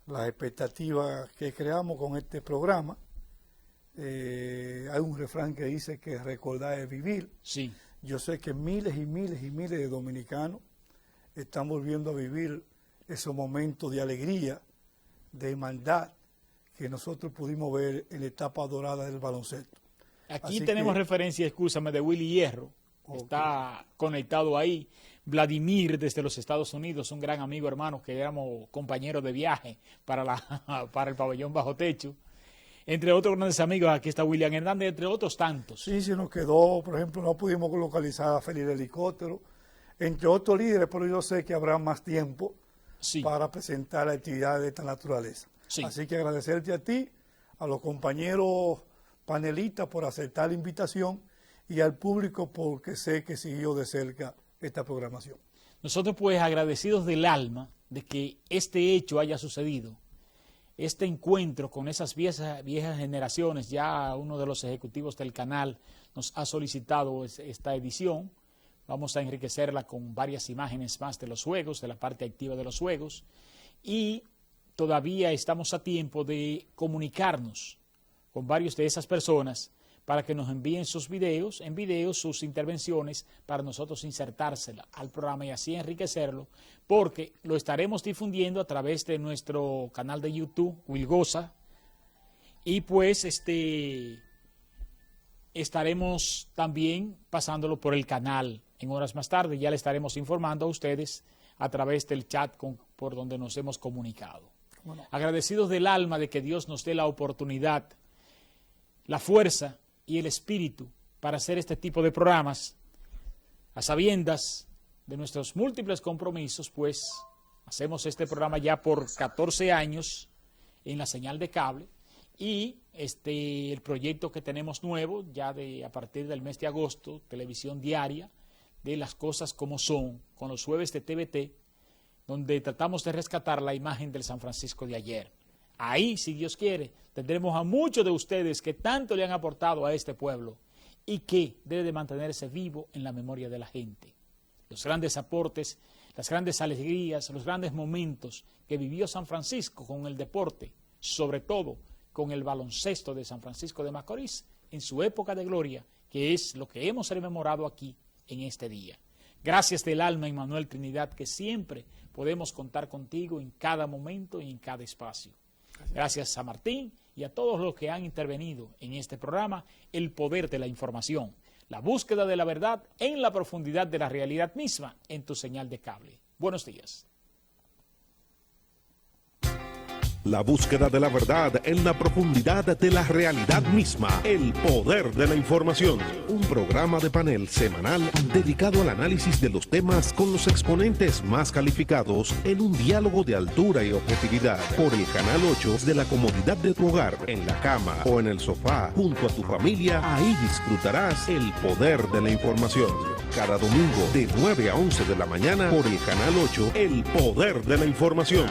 las expectativas que creamos con este programa. Hay un refrán que dice que recordar es vivir. Sí. Yo sé que miles y miles y miles de dominicanos están volviendo a vivir esos momentos de alegría, de hermandad que nosotros pudimos ver en la etapa dorada del baloncesto. Aquí Así tenemos que, referencia, escúchame, de Willy Hierro. Okay. Está conectado ahí. Vladimir desde los Estados Unidos, un gran amigo, hermano, que éramos compañeros de viaje para el pabellón bajo techo. Entre otros grandes amigos, aquí está William Hernández, entre otros tantos. Sí, se nos quedó, por ejemplo, no pudimos localizar a Félix Helicóptero, entre otros líderes, pero yo sé que habrá más tiempo para presentar actividades de esta naturaleza. Sí. Así que agradecerte a ti, a los compañeros panelistas por aceptar la invitación y al público porque sé que siguió de cerca esta programación. Nosotros pues agradecidos del alma de que este hecho haya sucedido. Este encuentro con esas viejas generaciones, ya uno de los ejecutivos del canal nos ha solicitado esta edición. Vamos a enriquecerla con varias imágenes más de los juegos, de la parte activa de los juegos. Y todavía estamos a tiempo de comunicarnos con varios de esas personas para que nos envíen sus videos, sus intervenciones, para nosotros insertársela al programa y así enriquecerlo, porque lo estaremos difundiendo a través de nuestro canal de YouTube, Wilgosa, y pues estaremos también pasándolo por el canal en horas más tarde. Ya le estaremos informando a ustedes a través del chat por donde nos hemos comunicado. Bueno. Agradecidos del alma de que Dios nos dé la oportunidad, la fuerza y el espíritu para hacer este tipo de programas, a sabiendas de nuestros múltiples compromisos, pues hacemos este programa ya por 14 años en la señal de cable y el proyecto que tenemos nuevo ya a partir del mes de agosto, televisión diaria de Las Cosas Como Son, con los jueves de TVT, donde tratamos de rescatar la imagen del San Francisco de ayer. Ahí, si Dios quiere, tendremos a muchos de ustedes que tanto le han aportado a este pueblo y que debe de mantenerse vivo en la memoria de la gente. Los grandes aportes, las grandes alegrías, los grandes momentos que vivió San Francisco con el deporte, sobre todo con el baloncesto de San Francisco de Macorís, en su época de gloria, que es lo que hemos rememorado aquí en este día. Gracias del alma, Emmanuel Trinidad, que siempre podemos contar contigo en cada momento y en cada espacio. Gracias a Martín y a todos los que han intervenido en este programa, El Poder de la Información, la búsqueda de la verdad en la profundidad de la realidad misma en tu señal de cable. Buenos días. La búsqueda de la verdad en la profundidad de la realidad misma. El Poder de la Información. Un programa de panel semanal dedicado al análisis de los temas con los exponentes más calificados en un diálogo de altura y objetividad. Por el Canal 8 de la comodidad de tu hogar, en la cama o en el sofá, junto a tu familia. Ahí disfrutarás el Poder de la Información. Cada domingo de 9 a 11 de la mañana por el Canal 8, El Poder de la Información.